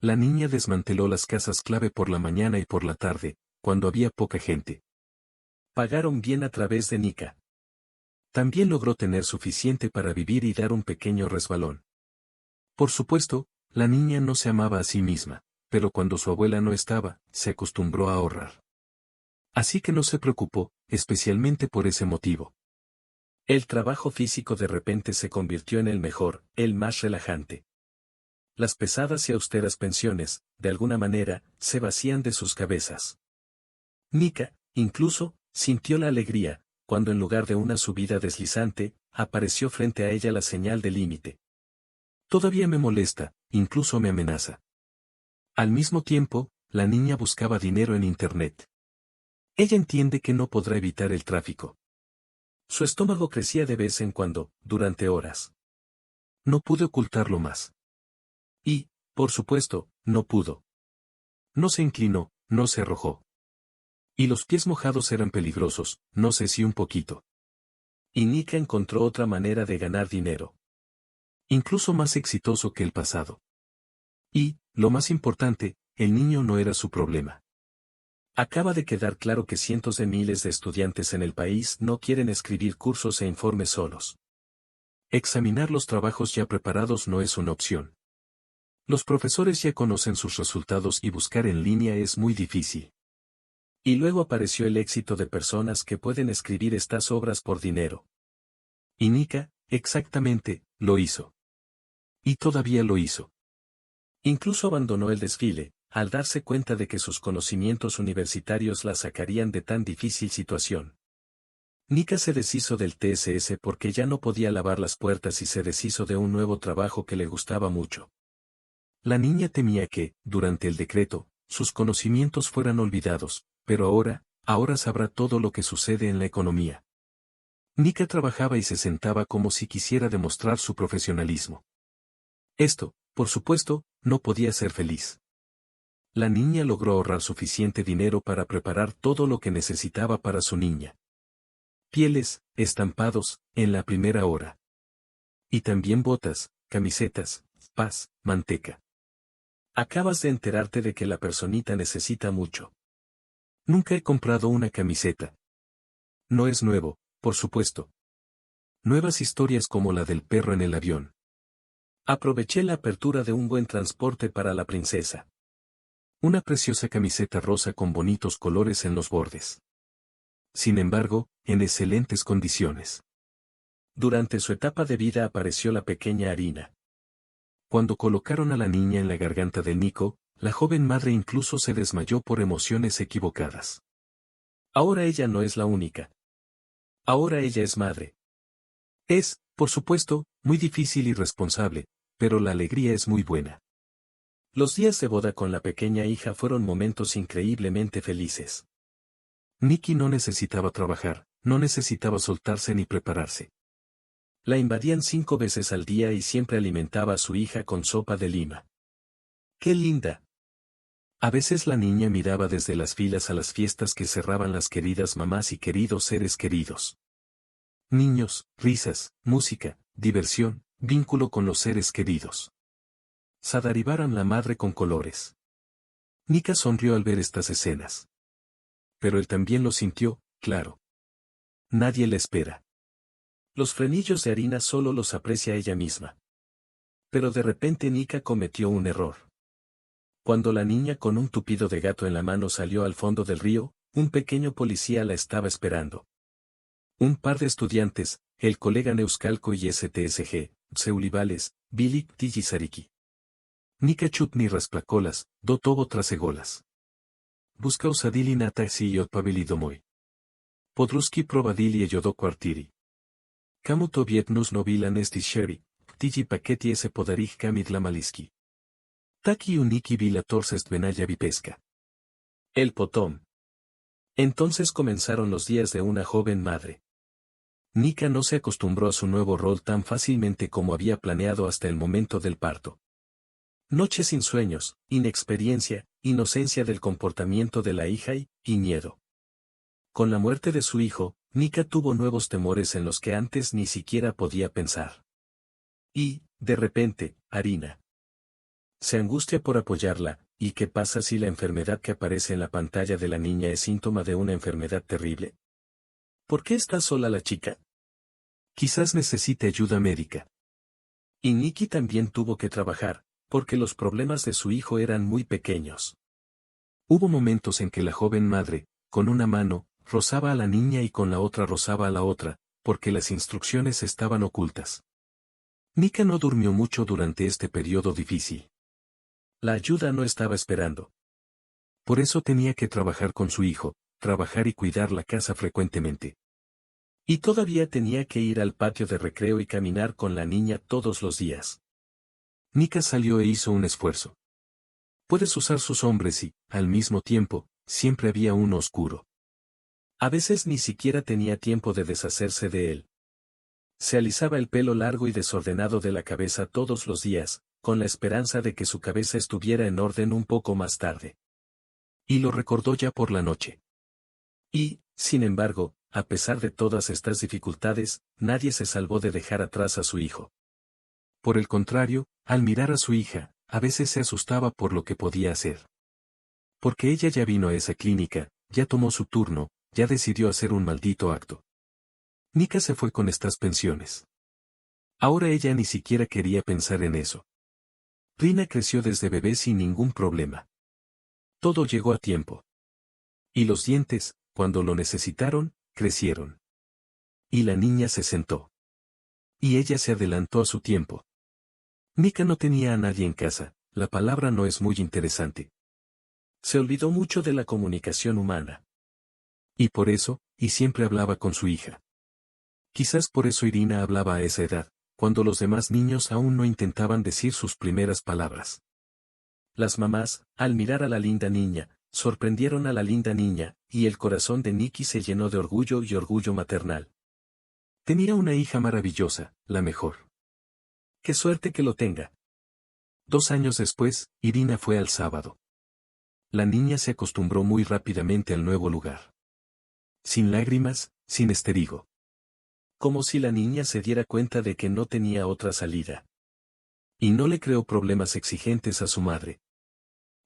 La niña desmanteló las casas clave por la mañana y por la tarde, cuando había poca gente. Pagaron bien a través de Nika. También logró tener suficiente para vivir y dar un pequeño resbalón. Por supuesto, la niña no se amaba a sí misma, pero cuando su abuela no estaba, se acostumbró a ahorrar. Así que no se preocupó, especialmente por ese motivo. El trabajo físico de repente se convirtió en el mejor, el más relajante. Las pesadas y austeras pensiones, de alguna manera, se vacían de sus cabezas. Nika, incluso, sintió la alegría, cuando en lugar de una subida deslizante, apareció frente a ella la señal de límite. Todavía me molesta, incluso me amenaza. Al mismo tiempo, la niña buscaba dinero en Internet. Ella entiende que no podrá evitar el tráfico. Su estómago crecía de vez en cuando, durante horas. No pude ocultarlo más. Y, por supuesto, no pudo. No se inclinó, no se arrojó. Y los pies mojados eran peligrosos, no sé si un poquito. Y Nika encontró otra manera de ganar dinero. Incluso más exitoso que el pasado. Y, lo más importante, el niño no era su problema. Acaba de quedar claro que cientos de miles de estudiantes en el país no quieren escribir cursos e informes solos. Examinar los trabajos ya preparados no es una opción. Los profesores ya conocen sus resultados y buscar en línea es muy difícil. Y luego apareció el éxito de personas que pueden escribir estas obras por dinero. Y Nika, exactamente, lo hizo. Y todavía lo hizo. Incluso abandonó el desfile, al darse cuenta de que sus conocimientos universitarios la sacarían de tan difícil situación. Nika se deshizo del TSS porque ya no podía lavar las puertas y se deshizo de un nuevo trabajo que le gustaba mucho. La niña temía que, durante el decreto, sus conocimientos fueran olvidados, pero ahora sabrá todo lo que sucede en la economía. Nika trabajaba y se sentaba como si quisiera demostrar su profesionalismo. Esto, por supuesto, no podía ser feliz. La niña logró ahorrar suficiente dinero para preparar todo lo que necesitaba para su niña. Pieles, estampados, en la primera hora. Y también botas, camisetas, paz, manteca. Acabas de enterarte de que la personita necesita mucho. Nunca he comprado una camiseta. No es nuevo, por supuesto. Nuevas historias como la del perro en el avión. Aproveché la apertura de un buen transporte para la princesa. Una preciosa camiseta rosa con bonitos colores en los bordes. Sin embargo, en excelentes condiciones. Durante su etapa de vida apareció la pequeña Arina. Cuando colocaron a la niña en la garganta de Nico, la joven madre incluso se desmayó por emociones equivocadas. Ahora ella no es la única. Ahora ella es madre. Es, por supuesto, muy difícil y responsable, pero la alegría es muy buena. Los días de boda con la pequeña hija fueron momentos increíblemente felices. Nikki no necesitaba trabajar, no necesitaba soltarse ni prepararse. La invadían 5 veces al día y siempre alimentaba a su hija con sopa de lima. ¡Qué linda! A veces la niña miraba desde las filas a las fiestas que cerraban las queridas mamás y queridos seres queridos. Niños, risas, música, diversión, vínculo con los seres queridos. Sadarivaran la madre con colores. Nika sonrió al ver estas escenas. Pero él también lo sintió, claro. Nadie le espera. Los frenillos de harina solo los aprecia ella misma. Pero de repente Nika cometió un error. Cuando la niña con un tupido de gato en la mano salió al fondo del río, un pequeño policía la estaba esperando. Un par de estudiantes, el colega Neuscalco y STSG, Seulivales, Billy Tigisariki. Nika Chutni rasplacolas, do tobo trasegolas. Busca usadili nataxi y otpabilidomoy. Podruski probadili yodo quartiri. Kamuto vietnus novilan estis sherry, tigi paqueti ese podarij kamid la maliski. Taki uniki vila torcest venaya vipesca. El potón. Entonces comenzaron los días de una joven madre. Nika no se acostumbró a su nuevo rol tan fácilmente como había planeado hasta el momento del parto. Noches sin sueños, inexperiencia, inocencia del comportamiento de la hija y miedo. Con la muerte de su hijo, Nika tuvo nuevos temores en los que antes ni siquiera podía pensar. Y, de repente, Arina. Se angustia por apoyarla, ¿y qué pasa si la enfermedad que aparece en la pantalla de la niña es síntoma de una enfermedad terrible? ¿Por qué está sola la chica? Quizás necesite ayuda médica. Y Nikki también tuvo que trabajar, porque los problemas de su hijo eran muy pequeños. Hubo momentos en que la joven madre, con una mano, rozaba a la niña y con la otra rozaba a la otra, porque las instrucciones estaban ocultas. Nika no durmió mucho durante este periodo difícil. La ayuda no estaba esperando. Por eso tenía que trabajar con su hijo, trabajar y cuidar la casa frecuentemente. Y todavía tenía que ir al patio de recreo y caminar con la niña todos los días. Nika salió e hizo un esfuerzo. Puedes usar sus hombres y, al mismo tiempo, siempre había uno oscuro. A veces ni siquiera tenía tiempo de deshacerse de él. Se alisaba el pelo largo y desordenado de la cabeza todos los días, con la esperanza de que su cabeza estuviera en orden un poco más tarde. Y lo recordó ya por la noche. Y, sin embargo, a pesar de todas estas dificultades, nadie se salvó de dejar atrás a su hijo. Por el contrario, al mirar a su hija, a veces se asustaba por lo que podía hacer. Porque ella ya vino a esa clínica, ya tomó su turno, ya decidió hacer un maldito acto. Nika se fue con estas pensiones. Ahora ella ni siquiera quería pensar en eso. Rina creció desde bebé sin ningún problema. Todo llegó a tiempo. Y los dientes, cuando lo necesitaron, crecieron. Y la niña se sentó. Y ella se adelantó a su tiempo. Nika no tenía a nadie en casa, la palabra no es muy interesante. Se olvidó mucho de la comunicación humana. Y por eso, y siempre hablaba con su hija. Quizás por eso Irina hablaba a esa edad, cuando los demás niños aún no intentaban decir sus primeras palabras. Las mamás, al mirar a la linda niña, sorprendieron a la linda niña, y el corazón de Nikki se llenó de orgullo y orgullo maternal. Tenía una hija maravillosa, la mejor. ¡Qué suerte que lo tenga! 2 años después, Irina fue al sábado. La niña se acostumbró muy rápidamente al nuevo lugar. Sin lágrimas, sin esterigo. Como si la niña se diera cuenta de que no tenía otra salida. Y no le creó problemas exigentes a su madre.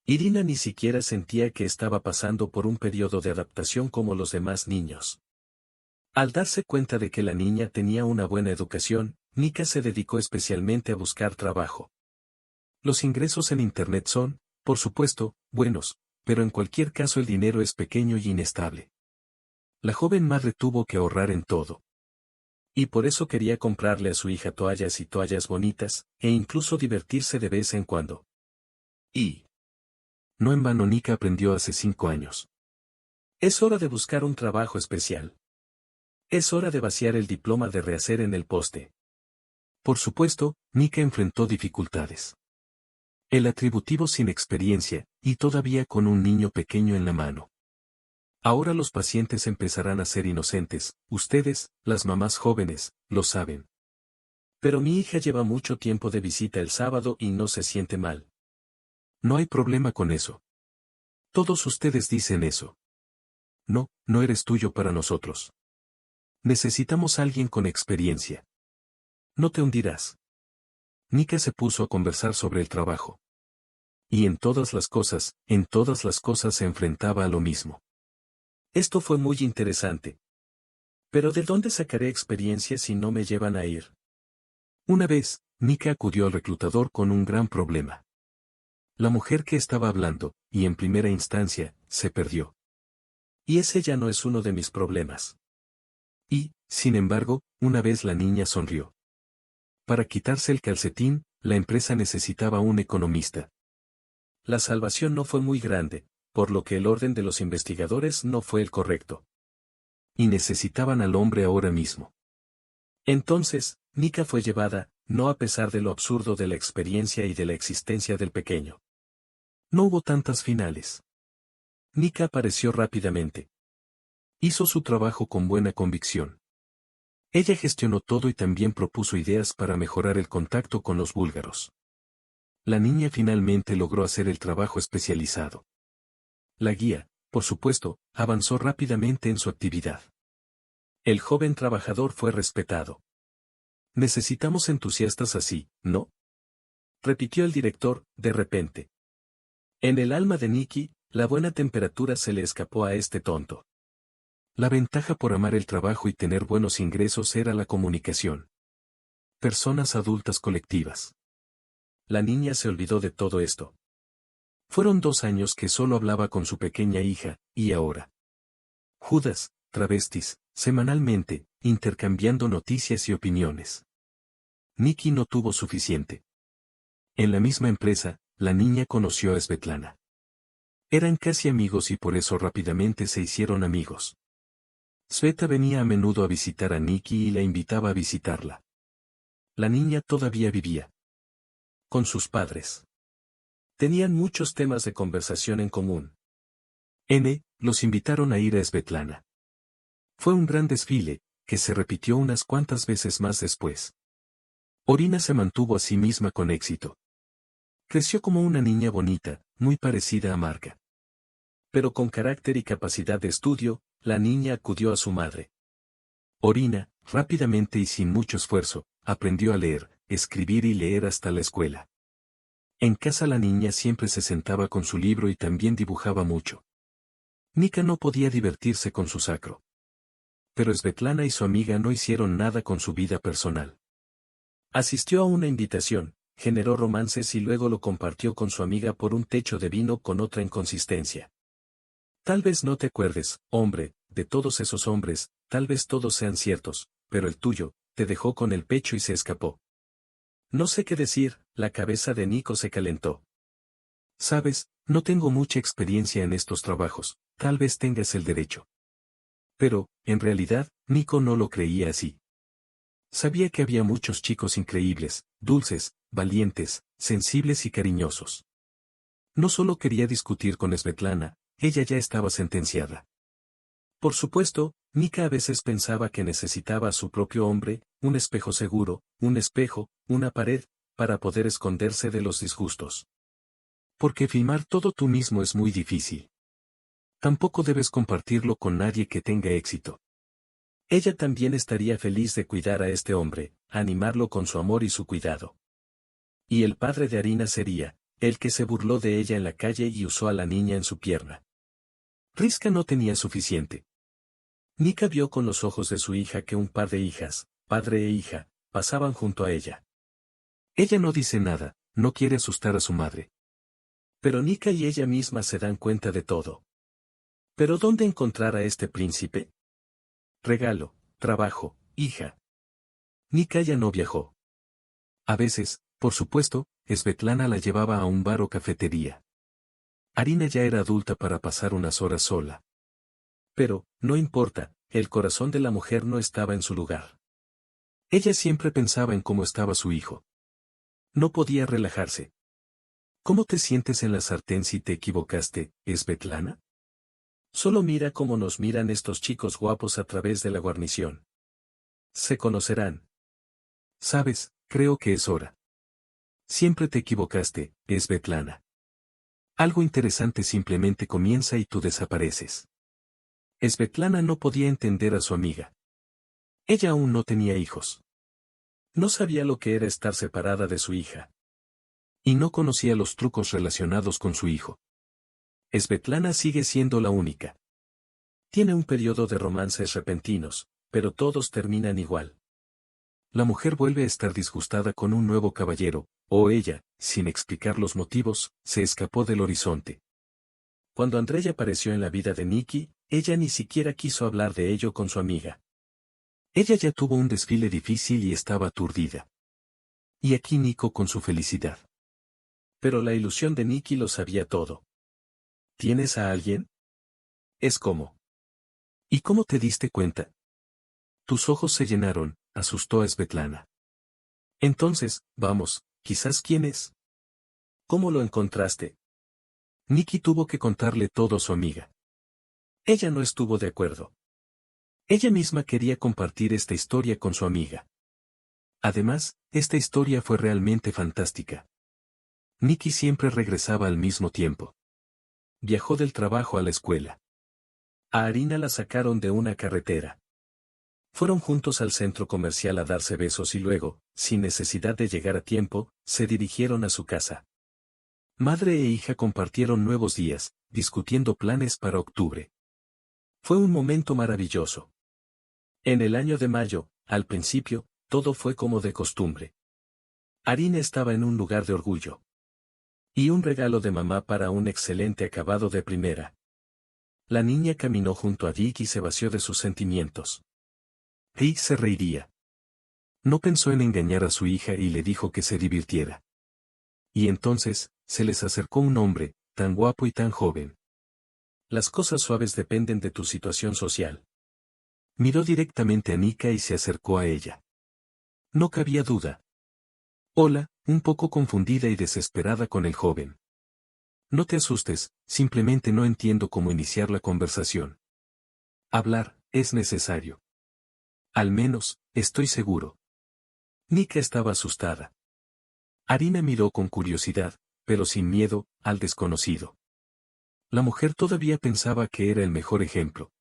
Irina ni siquiera sentía que estaba pasando por un periodo de adaptación como los demás niños. Al darse cuenta de que la niña tenía una buena educación, Nika se dedicó especialmente a buscar trabajo. Los ingresos en Internet son, por supuesto, buenos, pero en cualquier caso el dinero es pequeño y inestable. La joven madre tuvo que ahorrar en todo. Y por eso quería comprarle a su hija toallas y toallas bonitas, e incluso divertirse de vez en cuando. Y no en vano Nika aprendió hace 5 años. Es hora de buscar un trabajo especial. Es hora de vaciar el diploma de rehacer en el poste. Por supuesto, Nika enfrentó dificultades. El atributivo sin experiencia, y todavía con un niño pequeño en la mano. Ahora los pacientes empezarán a ser inocentes, ustedes, las mamás jóvenes, lo saben. Pero mi hija lleva mucho tiempo de visita el sábado y no se siente mal. No hay problema con eso. Todos ustedes dicen eso. No, no eres tuyo para nosotros. Necesitamos a alguien con experiencia. No te hundirás. Nika se puso a conversar sobre el trabajo. Y en todas las cosas se enfrentaba a lo mismo. Esto fue muy interesante. Pero ¿de dónde sacaré experiencia si no me llevan a ir? Una vez, Nika acudió al reclutador con un gran problema. La mujer que estaba hablando, y en primera instancia, se perdió. Y ese ya no es uno de mis problemas. Y, sin embargo, una vez la niña sonrió. Para quitarse el calcetín, la empresa necesitaba un economista. La salvación no fue muy grande, por lo que el orden de los investigadores no fue el correcto. Y necesitaban al hombre ahora mismo. Entonces, Nika fue llevada, no a pesar de lo absurdo de la experiencia y de la existencia del pequeño. No hubo tantas finales. Nika apareció rápidamente. Hizo su trabajo con buena convicción. Ella gestionó todo y también propuso ideas para mejorar el contacto con los búlgaros. La niña finalmente logró hacer el trabajo especializado. La guía, por supuesto, avanzó rápidamente en su actividad. El joven trabajador fue respetado. Necesitamos entusiastas así, ¿no? Repitió el director, de repente. En el alma de Nikki, la buena temperatura se le escapó a este tonto. La ventaja por amar el trabajo y tener buenos ingresos era la comunicación. Personas adultas colectivas. La niña se olvidó de todo esto. Fueron 2 años que solo hablaba con su pequeña hija, y ahora. Judas, travestis, semanalmente, intercambiando noticias y opiniones. Nikki no tuvo suficiente. En la misma empresa, la niña conoció a Svetlana. Eran casi amigos y por eso rápidamente se hicieron amigos. Sveta venía a menudo a visitar a Nikki y la invitaba a visitarla. La niña todavía vivía con sus padres. Tenían muchos temas de conversación en común. Los invitaron a ir a Svetlana. Fue un gran desfile, que se repitió unas cuantas veces más después. Orina se mantuvo a sí misma con éxito. Creció como una niña bonita, muy parecida a Marga. Pero con carácter y capacidad de estudio, la niña acudió a su madre. Orina, rápidamente y sin mucho esfuerzo, aprendió a leer, escribir y leer hasta la escuela. En casa la niña siempre se sentaba con su libro y también dibujaba mucho. Nika no podía divertirse con su sacro. Pero Svetlana y su amiga no hicieron nada con su vida personal. Asistió a una invitación, generó romances y luego lo compartió con su amiga por un techo de vino con otra inconsistencia. Tal vez no te acuerdes, hombre, de todos esos hombres, tal vez todos sean ciertos, pero el tuyo, te dejó con el pecho y se escapó. No sé qué decir, la cabeza de Nico se calentó. Sabes, no tengo mucha experiencia en estos trabajos, tal vez tengas el derecho. Pero, en realidad, Nico no lo creía así. Sabía que había muchos chicos increíbles, dulces, valientes, sensibles y cariñosos. No solo quería discutir con Svetlana, ella ya estaba sentenciada. Por supuesto, Nika a veces pensaba que necesitaba a su propio hombre, un espejo seguro, un espejo, una pared, para poder esconderse de los disgustos. Porque filmar todo tú mismo es muy difícil. Tampoco debes compartirlo con nadie que tenga éxito. Ella también estaría feliz de cuidar a este hombre, animarlo con su amor y su cuidado. Y el padre de Arina sería, el que se burló de ella en la calle y usó a la niña en su pierna. Rizka no tenía suficiente. Nika vio con los ojos de su hija que un par de hijas, padre e hija, pasaban junto a ella. Ella no dice nada, no quiere asustar a su madre. Pero Nika y ella misma se dan cuenta de todo. ¿Pero dónde encontrar a este príncipe? Regalo, trabajo, hija. Nika ya no viajó. A veces, por supuesto, Svetlana la llevaba a un bar o cafetería. Arina ya era adulta para pasar unas horas sola. Pero, no importa, el corazón de la mujer no estaba en su lugar. Ella siempre pensaba en cómo estaba su hijo. No podía relajarse. ¿Cómo te sientes en la sartén si te equivocaste, Svetlana? Solo mira cómo nos miran estos chicos guapos a través de la guarnición. Se conocerán. Sabes, creo que es hora. Siempre te equivocaste, Svetlana. Algo interesante simplemente comienza y tú desapareces. Svetlana no podía entender a su amiga. Ella aún no tenía hijos. No sabía lo que era estar separada de su hija. Y no conocía los trucos relacionados con su hijo. Svetlana sigue siendo la única. Tiene un periodo de romances repentinos, pero todos terminan igual. La mujer vuelve a estar disgustada con un nuevo caballero, o ella, sin explicar los motivos, se escapó del horizonte. Cuando Andrei apareció en la vida de Nikki, ella ni siquiera quiso hablar de ello con su amiga. Ella ya tuvo un desfile difícil y estaba aturdida. Y aquí Nico con su felicidad. Pero la ilusión de Nikki lo sabía todo. ¿Tienes a alguien? Es como. ¿Y cómo te diste cuenta? Tus ojos se llenaron, asustó a Svetlana. Entonces, vamos, quizás quién es. ¿Cómo lo encontraste? Nikki tuvo que contarle todo a su amiga. Ella no estuvo de acuerdo. Ella misma quería compartir esta historia con su amiga. Además, esta historia fue realmente fantástica. Nikki siempre regresaba al mismo tiempo. Viajó del trabajo a la escuela. A Arina la sacaron de una carretera. Fueron juntos al centro comercial a darse besos y luego, sin necesidad de llegar a tiempo, se dirigieron a su casa. Madre e hija compartieron nuevos días, discutiendo planes para octubre. Fue un momento maravilloso. En el año de mayo, al principio, todo fue como de costumbre. Arina estaba en un lugar de orgullo. Y un regalo de mamá para un excelente acabado de primera. La niña caminó junto a Dick y se vació de sus sentimientos. Dick se reiría. No pensó en engañar a su hija y le dijo que se divirtiera. Y entonces, se les acercó un hombre, tan guapo y tan joven. Las cosas suaves dependen de tu situación social. Miró directamente a Nika y se acercó a ella. No cabía duda. Hola, un poco confundida y desesperada con el joven. No te asustes, simplemente no entiendo cómo iniciar la conversación. Hablar, es necesario. Al menos, estoy seguro. Nika estaba asustada. Arina miró con curiosidad, pero sin miedo, al desconocido. La mujer todavía pensaba que era el mejor ejemplo.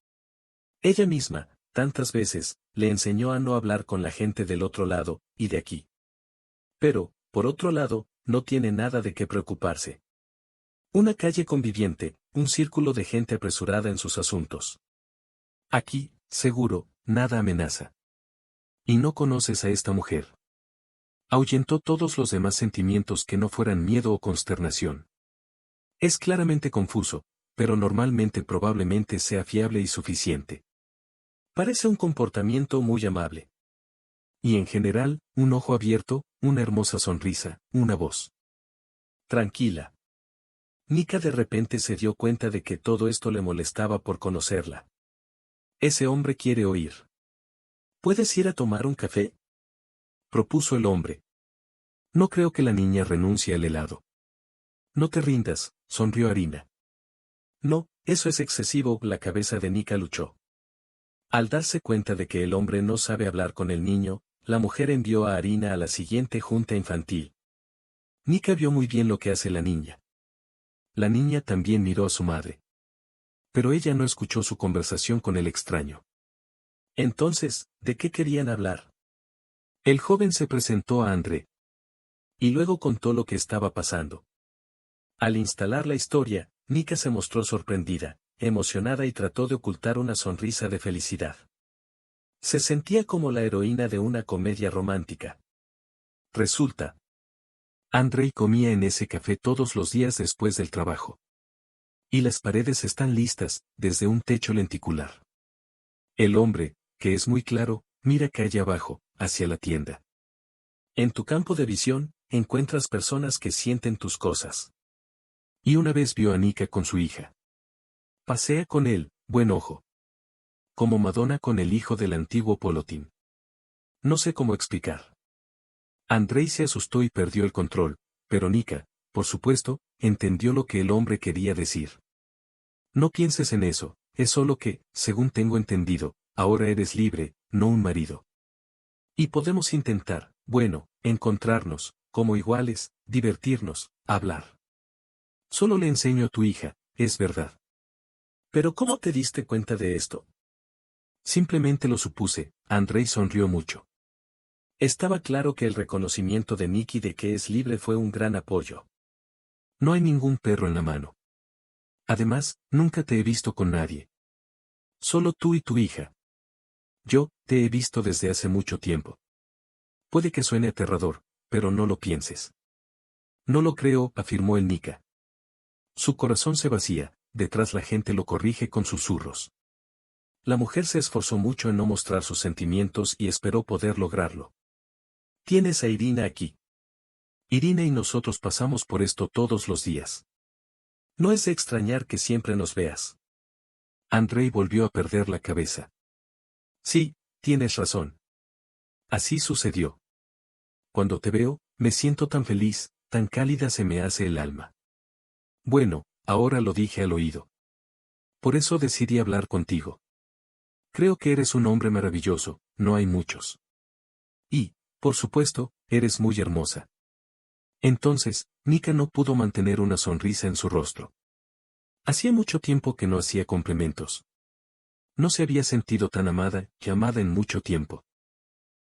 Ella misma, tantas veces, le enseñó a no hablar con la gente del otro lado, y de aquí. Pero, por otro lado, no tiene nada de qué preocuparse. Una calle conviviente, un círculo de gente apresurada en sus asuntos. Aquí, seguro, nada amenaza. Y no conoces a esta mujer. Ahuyentó todos los demás sentimientos que no fueran miedo o consternación. Es claramente confuso, pero normalmente probablemente sea fiable y suficiente. Parece un comportamiento muy amable. Y en general, un ojo abierto, una hermosa sonrisa, una voz. Tranquila. Nika de repente se dio cuenta de que todo esto le molestaba por conocerla. Ese hombre quiere oír. ¿Puedes ir a tomar un café? Propuso el hombre. No creo que la niña renuncie al helado. No te rindas, sonrió Arina. No, eso es excesivo, la cabeza de Nika luchó. Al darse cuenta de que el hombre no sabe hablar con el niño, la mujer envió a Arina a la siguiente junta infantil. Nika vio muy bien lo que hace la niña. La niña también miró a su madre. Pero ella no escuchó su conversación con el extraño. Entonces, ¿de qué querían hablar? El joven se presentó a André. Y luego contó lo que estaba pasando. Al instalar la historia, Nika se mostró sorprendida, emocionada y trató de ocultar una sonrisa de felicidad. Se sentía como la heroína de una comedia romántica. Resulta. Andrei comía en ese café todos los días después del trabajo. Y las paredes están listas, desde un techo lenticular. El hombre, que es muy claro, mira calle abajo, hacia la tienda. En tu campo de visión, encuentras personas que sienten tus cosas. Y una vez vio a Nika con su hija. Pasea con él, buen ojo. Como Madonna con el hijo del antiguo Polotín. No sé cómo explicar. Andrei se asustó y perdió el control, pero Nika, por supuesto, entendió lo que el hombre quería decir. No pienses en eso, es solo que, según tengo entendido, ahora eres libre, no un marido. Y podemos intentar, bueno, encontrarnos, como iguales, divertirnos, hablar. Solo le enseño a tu hija, es verdad. ¿Pero cómo te diste cuenta de esto? Simplemente lo supuse, Andrei sonrió mucho. Estaba claro que el reconocimiento de Nikki de que es libre fue un gran apoyo. No hay ningún perro en la mano. Además, nunca te he visto con nadie. Solo tú y tu hija. Yo, te he visto desde hace mucho tiempo. Puede que suene aterrador, pero no lo pienses. No lo creo, afirmó el Nika. Su corazón se vacía, detrás la gente lo corrige con susurros. La mujer se esforzó mucho en no mostrar sus sentimientos y esperó poder lograrlo. Tienes a Irina aquí. Irina y nosotros pasamos por esto todos los días. No es de extrañar que siempre nos veas. Andrei volvió a perder la cabeza. Sí, tienes razón. Así sucedió. Cuando te veo, me siento tan feliz, tan cálida se me hace el alma. Bueno, ahora lo dije al oído. Por eso decidí hablar contigo. Creo que eres un hombre maravilloso, no hay muchos. Y, por supuesto, eres muy hermosa. Entonces, Nika no pudo mantener una sonrisa en su rostro. Hacía mucho tiempo que no hacía complementos. No se había sentido tan amada, llamada en mucho tiempo.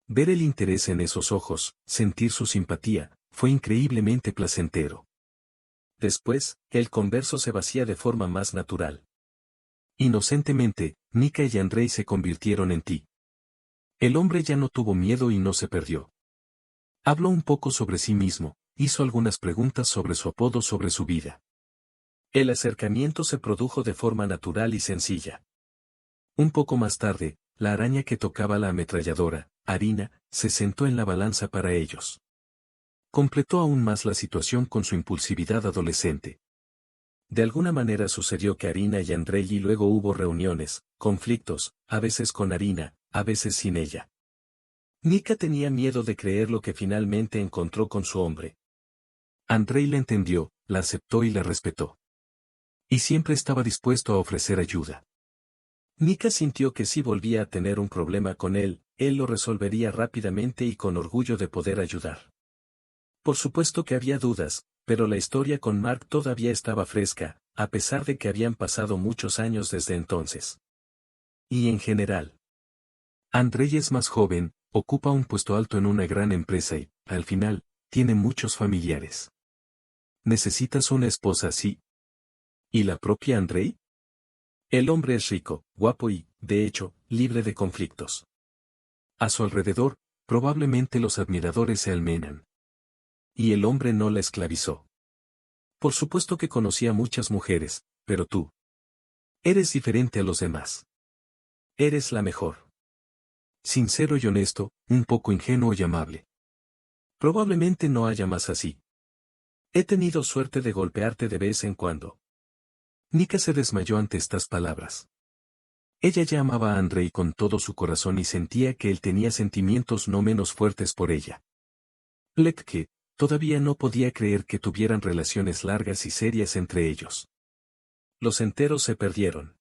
Ver el interés en esos ojos, sentir su simpatía, fue increíblemente placentero. Después, el converso se vacía de forma más natural. Inocentemente, Nika y Andrei se convirtieron en ti. El hombre ya no tuvo miedo y no se perdió. Habló un poco sobre sí mismo, hizo algunas preguntas sobre su apodo, sobre su vida. El acercamiento se produjo de forma natural y sencilla. Un poco más tarde, la araña que tocaba la ametralladora, Arina, se sentó en la balanza para ellos. Completó aún más la situación con su impulsividad adolescente. De alguna manera sucedió que Arina y Andrei y luego hubo reuniones, conflictos, a veces con Arina, a veces sin ella. Nika tenía miedo de creer lo que finalmente encontró con su hombre. Andrei la entendió, la aceptó y la respetó. Y siempre estaba dispuesto a ofrecer ayuda. Nika sintió que si volvía a tener un problema con él lo resolvería rápidamente y con orgullo de poder ayudar. Por supuesto que había dudas, pero la historia con Mark todavía estaba fresca, a pesar de que habían pasado muchos años desde entonces. Y en general, Andrei es más joven, ocupa un puesto alto en una gran empresa y, al final, tiene muchos familiares. ¿Necesitas una esposa así? ¿Y la propia Andrei? El hombre es rico, guapo y, de hecho, libre de conflictos. A su alrededor, probablemente los admiradores se almenan. Y el hombre no la esclavizó. Por supuesto que conocía muchas mujeres, pero tú. Eres diferente a los demás. Eres la mejor. Sincero y honesto, un poco ingenuo y amable. Probablemente no haya más así. He tenido suerte de golpearte de vez en cuando. Nika se desmayó ante estas palabras. Ella ya amaba a Andrei con todo su corazón y sentía que él tenía sentimientos no menos fuertes por ella. Letke, todavía no podía creer que tuvieran relaciones largas y serias entre ellos. Los enteros se perdieron.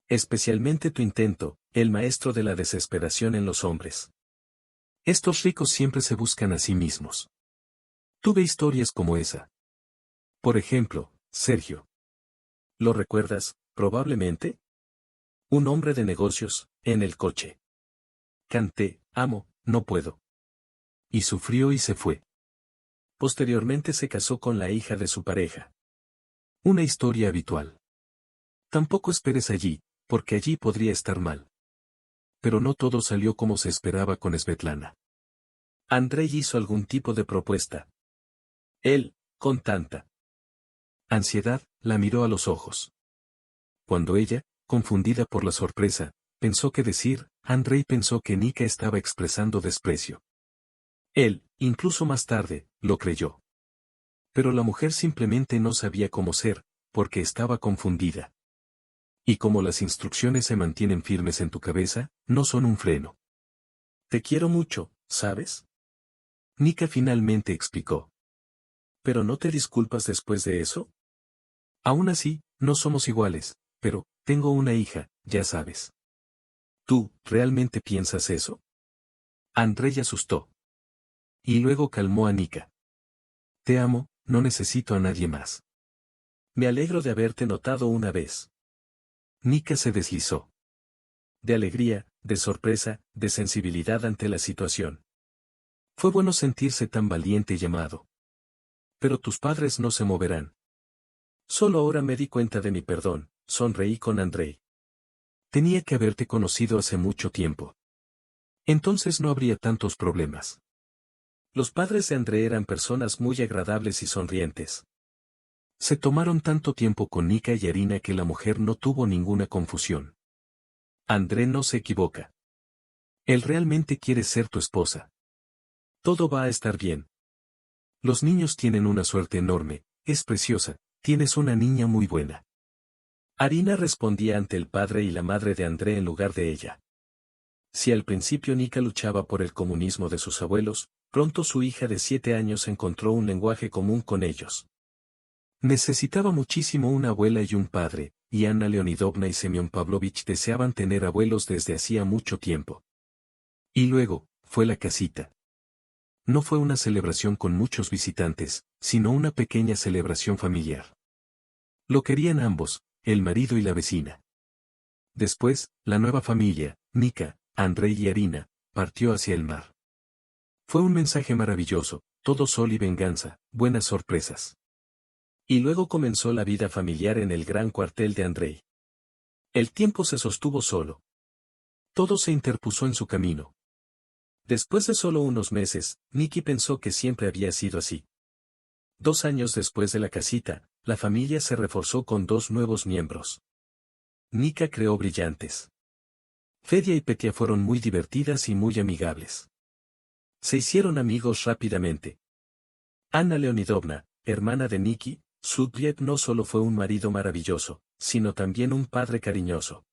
Especialmente tu intento, el maestro de la desesperación en los hombres. Estos ricos siempre se buscan a sí mismos. Tuve historias como esa. Por ejemplo, Sergio. ¿Lo recuerdas, probablemente? Un hombre de negocios, en el coche. Canté, amo, no puedo. Y sufrió y se fue. Posteriormente se casó con la hija de su pareja. Una historia habitual. Tampoco esperes allí, porque allí podría estar mal. Pero no todo salió como se esperaba con Svetlana. Andrei hizo algún tipo de propuesta. Él, con tanta ansiedad, la miró a los ojos. Cuando ella, confundida por la sorpresa, pensó qué decir, Andrei pensó que Nika estaba expresando desprecio. Él, incluso más tarde, lo creyó. Pero la mujer simplemente no sabía cómo ser, porque estaba confundida. Y como las instrucciones se mantienen firmes en tu cabeza, no son un freno. Te quiero mucho, ¿sabes? Nika finalmente explicó. ¿Pero no te disculpas después de eso? Aún así, no somos iguales, pero, tengo una hija, ya sabes. ¿Tú, realmente piensas eso? Andrei asustó. Y luego calmó a Nika. Te amo, no necesito a nadie más. Me alegro de haberte notado una vez. Nika se deslizó. De alegría, de sorpresa, de sensibilidad ante la situación. Fue bueno sentirse tan valiente y amado. Pero tus padres no se moverán. Solo ahora me di cuenta de mi perdón, sonreí con Andrei. Tenía que haberte conocido hace mucho tiempo. Entonces no habría tantos problemas. Los padres de Andrei eran personas muy agradables y sonrientes. Se tomaron tanto tiempo con Nika y Arina que la mujer no tuvo ninguna confusión. André no se equivoca. Él realmente quiere ser tu esposa. Todo va a estar bien. Los niños tienen una suerte enorme, es preciosa, tienes una niña muy buena. Arina respondía ante el padre y la madre de André en lugar de ella. Si al principio Nika luchaba por el comunismo de sus abuelos, pronto su hija de 7 años encontró un lenguaje común con ellos. Necesitaba muchísimo una abuela y un padre, y Anna Leonidovna y Semyon Pavlovich deseaban tener abuelos desde hacía mucho tiempo. Y luego, fue la casita. No fue una celebración con muchos visitantes, sino una pequeña celebración familiar. Lo querían ambos, el marido y la vecina. Después, la nueva familia, Nika, Andrei y Arina, partió hacia el mar. Fue un mensaje maravilloso, todo sol y venganza, buenas sorpresas. Y luego comenzó la vida familiar en el gran cuartel de Andrei. El tiempo se sostuvo solo. Todo se interpuso en su camino. Después de solo unos meses, Nikki pensó que siempre había sido así. 2 años después de la casita, la familia se reforzó con 2 nuevos miembros. Nika creó brillantes. Fedia y Petia fueron muy divertidas y muy amigables. Se hicieron amigos rápidamente. Anna Leonidovna, hermana de Nikki, Sudviev no solo fue un marido maravilloso, sino también un padre cariñoso.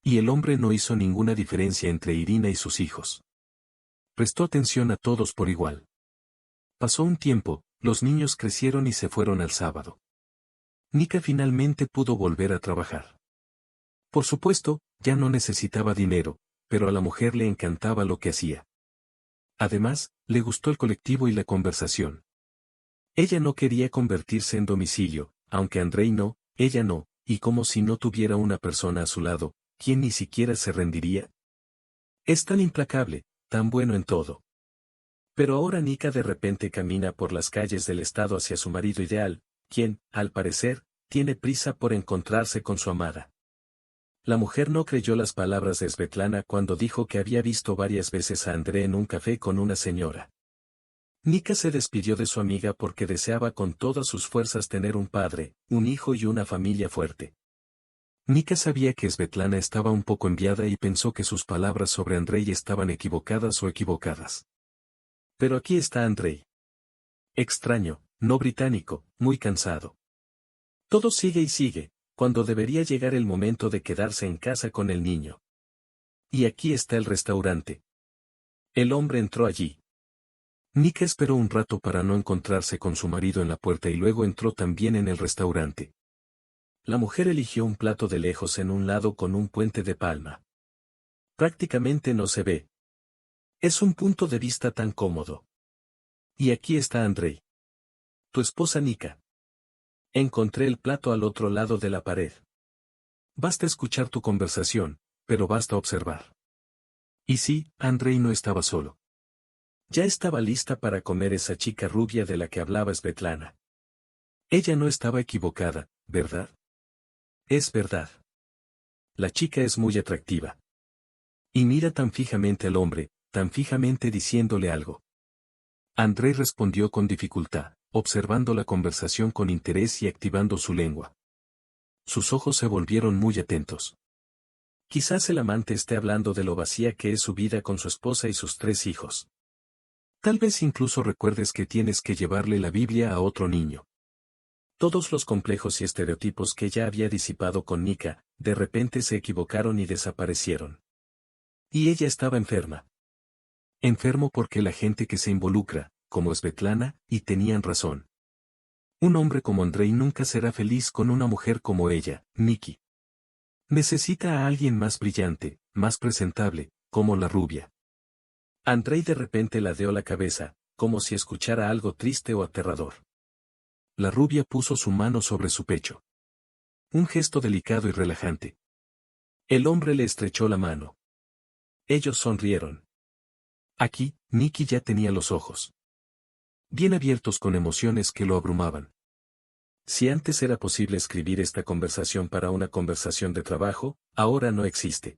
Y el hombre no hizo ninguna diferencia entre Irina y sus hijos. Prestó atención a todos por igual. Pasó un tiempo, los niños crecieron y se fueron al sábado. Nika finalmente pudo volver a trabajar. Por supuesto, ya no necesitaba dinero, pero a la mujer le encantaba lo que hacía. Además, le gustó el colectivo y la conversación. Ella no quería convertirse en domicilio, aunque Andrei no, ella no, y como si no tuviera una persona a su lado, ¿quién ni siquiera se rendiría? Es tan implacable, tan bueno en todo. Pero ahora Nika de repente camina por las calles del estado hacia su marido ideal, quien, al parecer, tiene prisa por encontrarse con su amada. La mujer no creyó las palabras de Svetlana cuando dijo que había visto varias veces a André en un café con una señora. Nika se despidió de su amiga porque deseaba con todas sus fuerzas tener un padre, un hijo y una familia fuerte. Nika sabía que Svetlana estaba un poco enviada y pensó que sus palabras sobre Andrei estaban equivocadas o equivocadas. Pero aquí está Andrei. Extraño, no británico, muy cansado. Todo sigue y sigue, cuando debería llegar el momento de quedarse en casa con el niño. Y aquí está el restaurante. El hombre entró allí. Nika esperó un rato para no encontrarse con su marido en la puerta y luego entró también en el restaurante. La mujer eligió un plato de lejos en un lado con un puente de palma. Prácticamente no se ve. Es un punto de vista tan cómodo. Y aquí está Andrei. Tu esposa Nika. Encontré el plato al otro lado de la pared. Basta escuchar tu conversación, pero basta observar. Y sí, Andrei no estaba solo. Ya estaba lista para comer esa chica rubia de la que hablaba Svetlana. Ella no estaba equivocada, ¿verdad? Es verdad. La chica es muy atractiva. Y mira tan fijamente al hombre, tan fijamente diciéndole algo. Andrei respondió con dificultad, observando la conversación con interés y activando su lengua. Sus ojos se volvieron muy atentos. Quizás el amante esté hablando de lo vacía que es su vida con su esposa y sus 3 hijos. Tal vez incluso recuerdes que tienes que llevarle la Biblia a otro niño. Todos los complejos y estereotipos que ella había disipado con Nika, de repente se equivocaron y desaparecieron. Y ella estaba enferma. Enfermo porque la gente que se involucra, como Svetlana, y tenían razón. Un hombre como Andrei nunca será feliz con una mujer como ella, Nikki. Necesita a alguien más brillante, más presentable, como la rubia. Andrei de repente ladeó la cabeza, como si escuchara algo triste o aterrador. La rubia puso su mano sobre su pecho. Un gesto delicado y relajante. El hombre le estrechó la mano. Ellos sonrieron. Aquí, Nikki ya tenía los ojos bien abiertos con emociones que lo abrumaban. Si antes era posible escribir esta conversación para una conversación de trabajo, ahora no existe.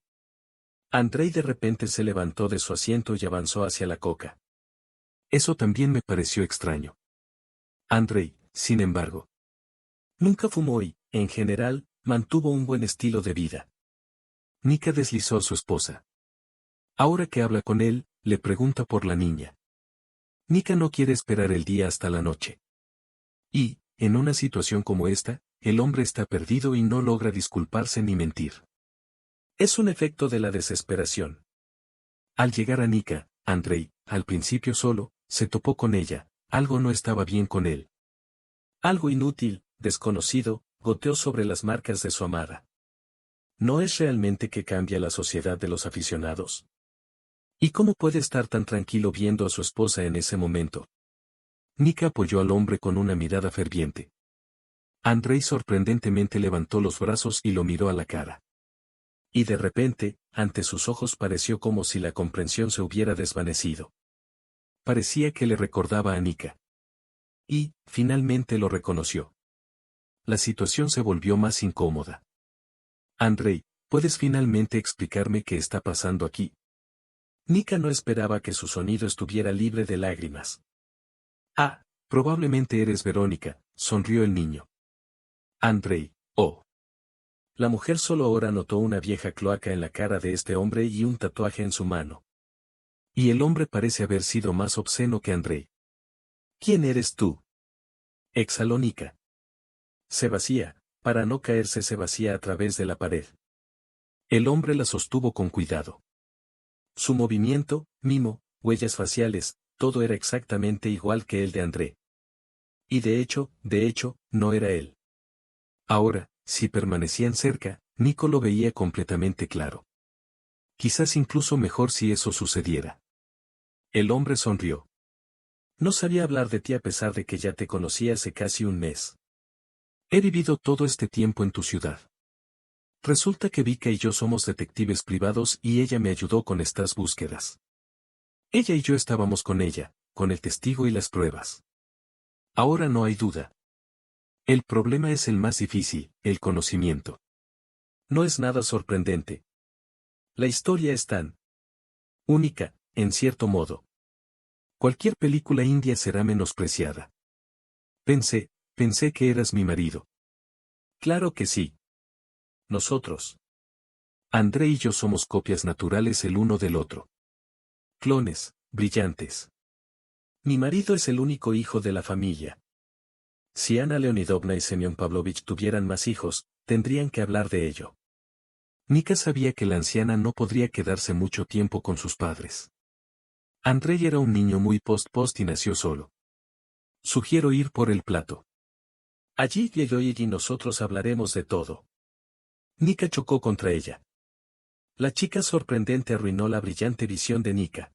Andrei de repente se levantó de su asiento y avanzó hacia la coca. Eso también me pareció extraño. Andrei, sin embargo, nunca fumó y, en general, mantuvo un buen estilo de vida. Nika deslizó a su esposa. Ahora que habla con él, le pregunta por la niña. Nika no quiere esperar el día hasta la noche. Y, en una situación como esta, el hombre está perdido y no logra disculparse ni mentir. Es un efecto de la desesperación. Al llegar a Nika, Andrei, al principio solo, se topó con ella, algo no estaba bien con él. Algo inútil, desconocido, goteó sobre las marcas de su amada. ¿No es realmente que cambia la sociedad de los aficionados? ¿Y cómo puede estar tan tranquilo viendo a su esposa en ese momento? Nika apoyó al hombre con una mirada ferviente. Andrei sorprendentemente levantó los brazos y lo miró a la cara. Y de repente, ante sus ojos pareció como si la comprensión se hubiera desvanecido. Parecía que le recordaba a Nika. Y, finalmente lo reconoció. La situación se volvió más incómoda. Andrei, ¿puedes finalmente explicarme qué está pasando aquí? Nika no esperaba que su sonido estuviera libre de lágrimas. Ah, probablemente eres Verónica, sonrió el niño. Andrei, oh. La mujer solo ahora notó una vieja cloaca en la cara de este hombre y un tatuaje en su mano. Y el hombre parece haber sido más obsceno que Andrei. ¿Quién eres tú? Exhaló Nika. Se vacía, para no caerse se vacía a través de la pared. El hombre la sostuvo con cuidado. Su movimiento, mimo, huellas faciales, todo era exactamente igual que el de André. Y de hecho, no era él. Ahora, si permanecían cerca, Nico lo veía completamente claro. Quizás incluso mejor si eso sucediera. El hombre sonrió. No sabía hablar de ti a pesar de que ya te conocí hace casi un mes. He vivido todo este tiempo en tu ciudad. Resulta que Vika y yo somos detectives privados y ella me ayudó con estas búsquedas. Ella y yo estábamos con ella, con el testigo y las pruebas. Ahora no hay duda. El problema es el más difícil, el conocimiento. No es nada sorprendente. La historia es tan única, en cierto modo. Cualquier película india será menospreciada. Pensé que eras mi marido. Claro que sí. Nosotros. André y yo somos copias naturales el uno del otro. Clones, brillantes. Mi marido es el único hijo de la familia. Si Ana Leonidovna y Semyon Pavlovich tuvieran más hijos, tendrían que hablar de ello. Nika sabía que la anciana no podría quedarse mucho tiempo con sus padres. Andrei era un niño muy post y nació solo. Sugiero ir por el plato. Allí Yeyoy y nosotros hablaremos de todo. Nika chocó contra ella. La chica sorprendente arruinó la brillante visión de Nika.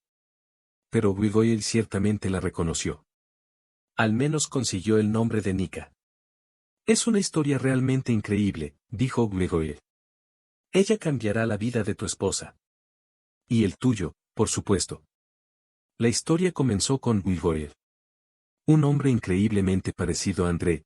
Pero Grigoyle ciertamente la reconoció. Al menos consiguió el nombre de Nika. Es una historia realmente increíble, dijo Grigoyle. Ella cambiará la vida de tu esposa. Y el tuyo, por supuesto. La historia comenzó con Grigoyle. Un hombre increíblemente parecido a André,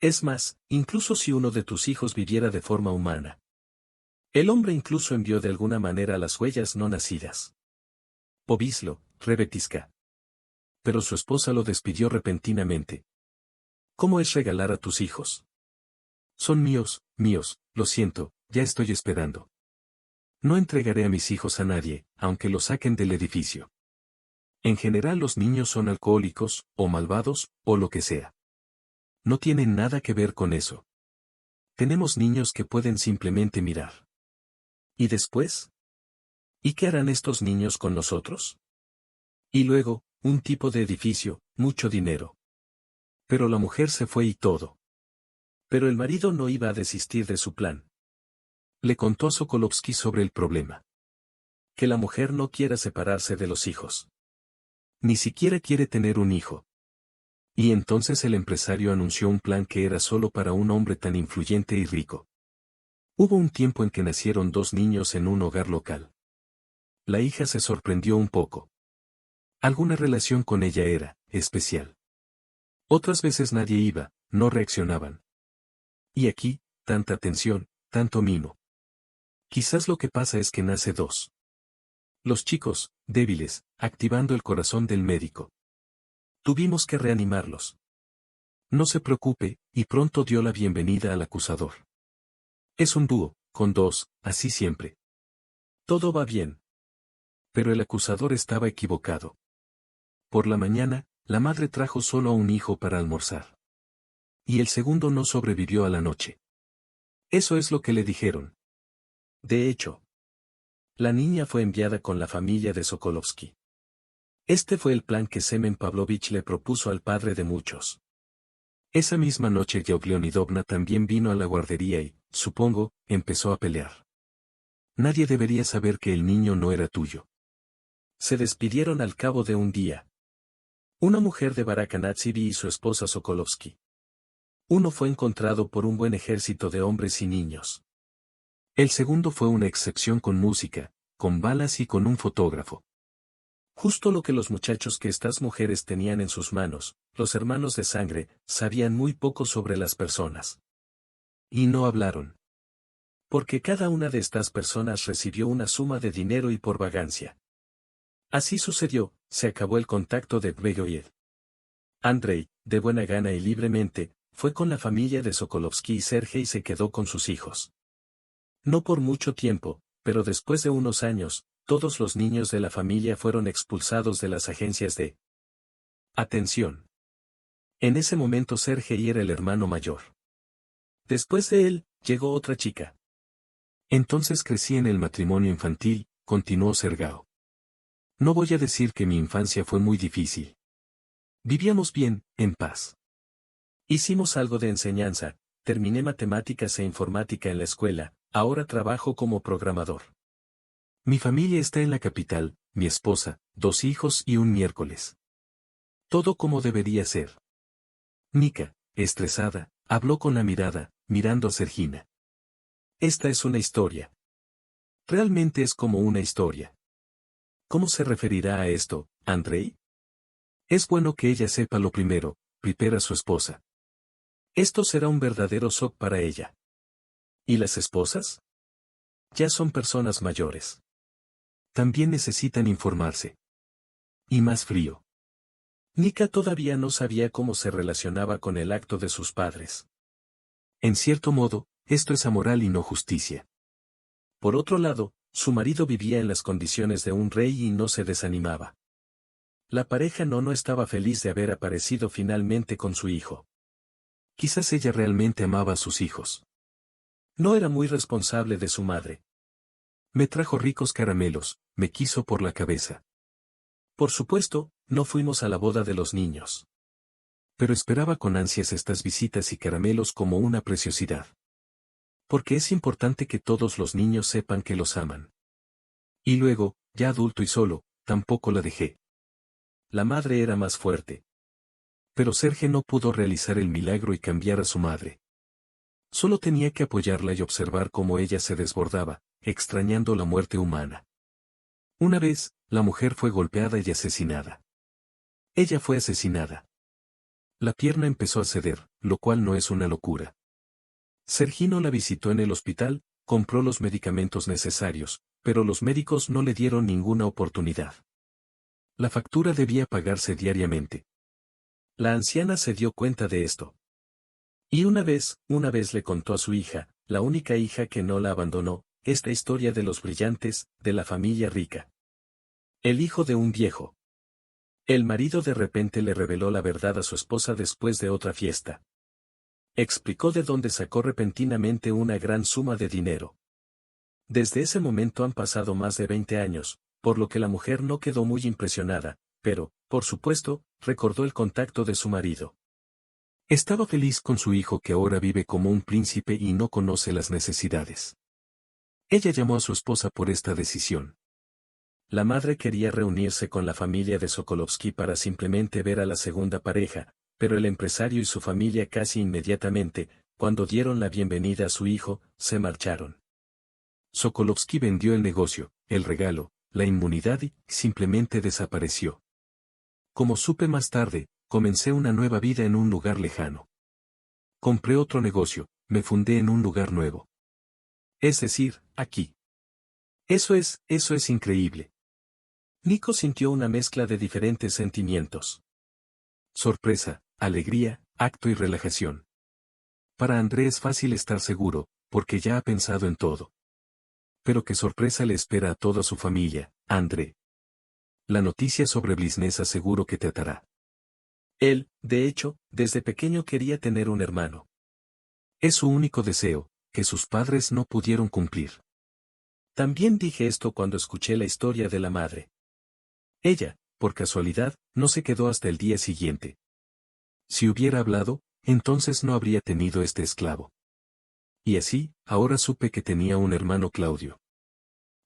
Es más, incluso si uno de tus hijos viviera de forma humana. El hombre incluso envió de alguna manera las huellas no nacidas. Povislo, Rebetisca. Pero su esposa lo despidió repentinamente. ¿Cómo es regalar a tus hijos? Son míos, míos, lo siento, ya estoy esperando. No entregaré a mis hijos a nadie, aunque los saquen del edificio. En general los niños son alcohólicos, o malvados, o lo que sea. No tienen nada que ver con eso. Tenemos niños que pueden simplemente mirar. ¿Y después? ¿Y qué harán estos niños con nosotros? Y luego, un tipo de edificio, mucho dinero. Pero la mujer se fue y todo. Pero el marido no iba a desistir de su plan. Le contó a Sokolovsky sobre el problema. Que la mujer no quiera separarse de los hijos. Ni siquiera quiere tener un hijo. Y entonces el empresario anunció un plan que era solo para un hombre tan influyente y rico. Hubo un tiempo en que nacieron 2 niños en un hogar local. La hija se sorprendió un poco. Alguna relación con ella era especial. Otras veces nadie iba, no reaccionaban. Y aquí, tanta atención, tanto mimo. Quizás lo que pasa es que nace 2. Los chicos, débiles, activando el corazón del médico. Tuvimos que reanimarlos. No se preocupe, y pronto dio la bienvenida al acusador. Es un dúo, con 2, así siempre. Todo va bien. Pero el acusador estaba equivocado. Por la mañana, la madre trajo solo a un hijo para almorzar. Y el segundo no sobrevivió a la noche. Eso es lo que le dijeron. De hecho, la niña fue enviada con la familia de Sokolovsky. Este fue el plan que Semen Pavlovich le propuso al padre de muchos. Esa misma noche Leonidovna también vino a la guardería y, supongo, empezó a pelear. Nadie debería saber que el niño no era tuyo. Se despidieron al cabo de un día. Una mujer de Barakanatsivy y su esposa Sokolovsky. Uno fue encontrado por un buen ejército de hombres y niños. El segundo fue una excepción con música, con balas y con un fotógrafo. Justo lo que los muchachos que estas mujeres tenían en sus manos, los hermanos de sangre, sabían muy poco sobre las personas. Y no hablaron. Porque cada una de estas personas recibió una suma de dinero y por vagancia. Así sucedió, se acabó el contacto de Dvegoyev. Andrei, de buena gana y libremente, fue con la familia de Sokolovsky y Sergei se quedó con sus hijos. No por mucho tiempo, pero después de unos años, todos los niños de la familia fueron expulsados de las agencias de atención. En ese momento Sergei era el hermano mayor. Después de él, llegó otra chica. Entonces crecí en el matrimonio infantil, continuó Sergao. No voy a decir que mi infancia fue muy difícil. Vivíamos bien, en paz. Hicimos algo de enseñanza, terminé matemáticas e informática en la escuela, ahora trabajo como programador. Mi familia está en la capital, mi esposa, 2 hijos y un miércoles. Todo como debería ser. Nika, estresada, habló con la mirada, mirando a Sergina. Esta es una historia. Realmente es como una historia. ¿Cómo se referirá a esto, Andrei? Es bueno que ella sepa lo primero, pripera su esposa. Esto será un verdadero shock para ella. ¿Y las esposas? Ya son personas mayores. También necesitan informarse. Y más frío. Nika todavía no sabía cómo se relacionaba con el acto de sus padres. En cierto modo, esto es amoral y no justicia. Por otro lado, su marido vivía en las condiciones de un rey y no se desanimaba. La pareja no estaba feliz de haber aparecido finalmente con su hijo. Quizás ella realmente amaba a sus hijos. No era muy responsable de su madre. Me trajo ricos caramelos, me quiso por la cabeza. Por supuesto, no fuimos a la boda de los niños. Pero esperaba con ansias estas visitas y caramelos como una preciosidad. Porque es importante que todos los niños sepan que los aman. Y luego, ya adulto y solo, tampoco la dejé. La madre era más fuerte. Pero Serge no pudo realizar el milagro y cambiar a su madre. Solo tenía que apoyarla y observar cómo ella se desbordaba, extrañando la muerte humana. Una vez, la mujer fue golpeada y asesinada. Ella fue asesinada. La pierna empezó a ceder, lo cual no es una locura. Sergino la visitó en el hospital, compró los medicamentos necesarios, pero los médicos no le dieron ninguna oportunidad. La factura debía pagarse diariamente. La anciana se dio cuenta de esto. Y una vez le contó a su hija, la única hija que no la abandonó, esta historia de los brillantes, de la familia rica. El hijo de un viejo. El marido de repente le reveló la verdad a su esposa después de otra fiesta. Explicó de dónde sacó repentinamente una gran suma de dinero. Desde ese momento han pasado más de 20 años, por lo que la mujer no quedó muy impresionada, pero, por supuesto, recordó el contacto de su marido. Estaba feliz con su hijo que ahora vive como un príncipe y no conoce las necesidades. Ella llamó a su esposa por esta decisión. La madre quería reunirse con la familia de Sokolovsky para simplemente ver a la segunda pareja, pero el empresario y su familia casi inmediatamente, cuando dieron la bienvenida a su hijo, se marcharon. Sokolovsky vendió el negocio, el regalo, la inmunidad y, simplemente desapareció. Como supe más tarde, comencé una nueva vida en un lugar lejano. Compré otro negocio, me fundé en un lugar nuevo. Es decir, aquí. Eso es increíble. Nico sintió una mezcla de diferentes sentimientos. Sorpresa, alegría, acto y relajación. Para André es fácil estar seguro, porque ya ha pensado en todo. Pero qué sorpresa le espera a toda su familia, André. La noticia sobre Blisnesa seguro que te atará. Él, de hecho, desde pequeño quería tener un hermano. Es su único deseo, que sus padres no pudieron cumplir. También dije esto cuando escuché la historia de la madre. Ella, por casualidad, no se quedó hasta el día siguiente. Si hubiera hablado, entonces no habría tenido este esclavo. Y así, ahora supe que tenía un hermano Claudio.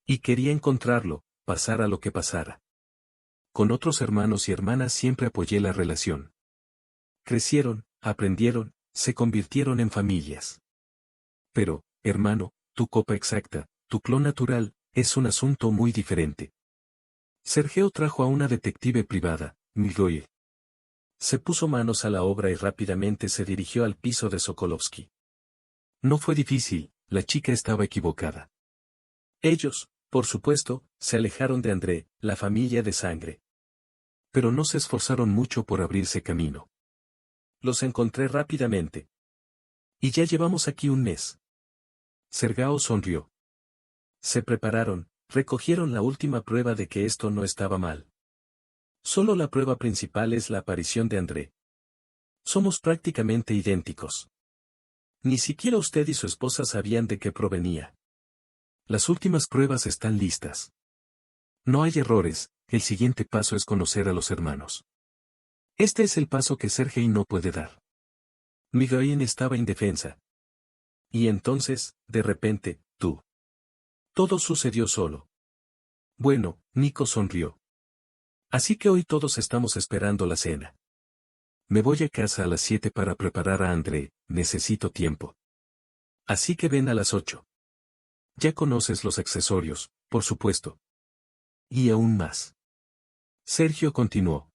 Y quería encontrarlo, pasara lo que pasara. Con otros hermanos y hermanas siempre apoyé la relación. Crecieron, aprendieron, se convirtieron en familias. Pero, hermano, tu copa exacta, tu clon natural, es un asunto muy diferente. Sergio trajo a una detective privada, Migoye. Se puso manos a la obra y rápidamente se dirigió al piso de Sokolovsky. No fue difícil, la chica estaba equivocada. Ellos, por supuesto, se alejaron de André, la familia de sangre. Pero no se esforzaron mucho por abrirse camino. Los encontré rápidamente. Y ya llevamos aquí un mes. Sergao sonrió. Se prepararon, recogieron la última prueba de que esto no estaba mal. Solo la prueba principal es la aparición de André. Somos prácticamente idénticos. Ni siquiera usted y su esposa sabían de qué provenía. Las últimas pruebas están listas. No hay errores, el siguiente paso es conocer a los hermanos. Este es el paso que Sergei no puede dar. Miguel estaba indefensa. Y entonces, de repente, tú. Todo sucedió solo. Bueno, Nico sonrió. Así que hoy todos estamos esperando la cena. Me voy a casa a las 7 para preparar a André, necesito tiempo. Así que ven a las 8. Ya conoces los accesorios, por supuesto. Y aún más. Sergio continuó.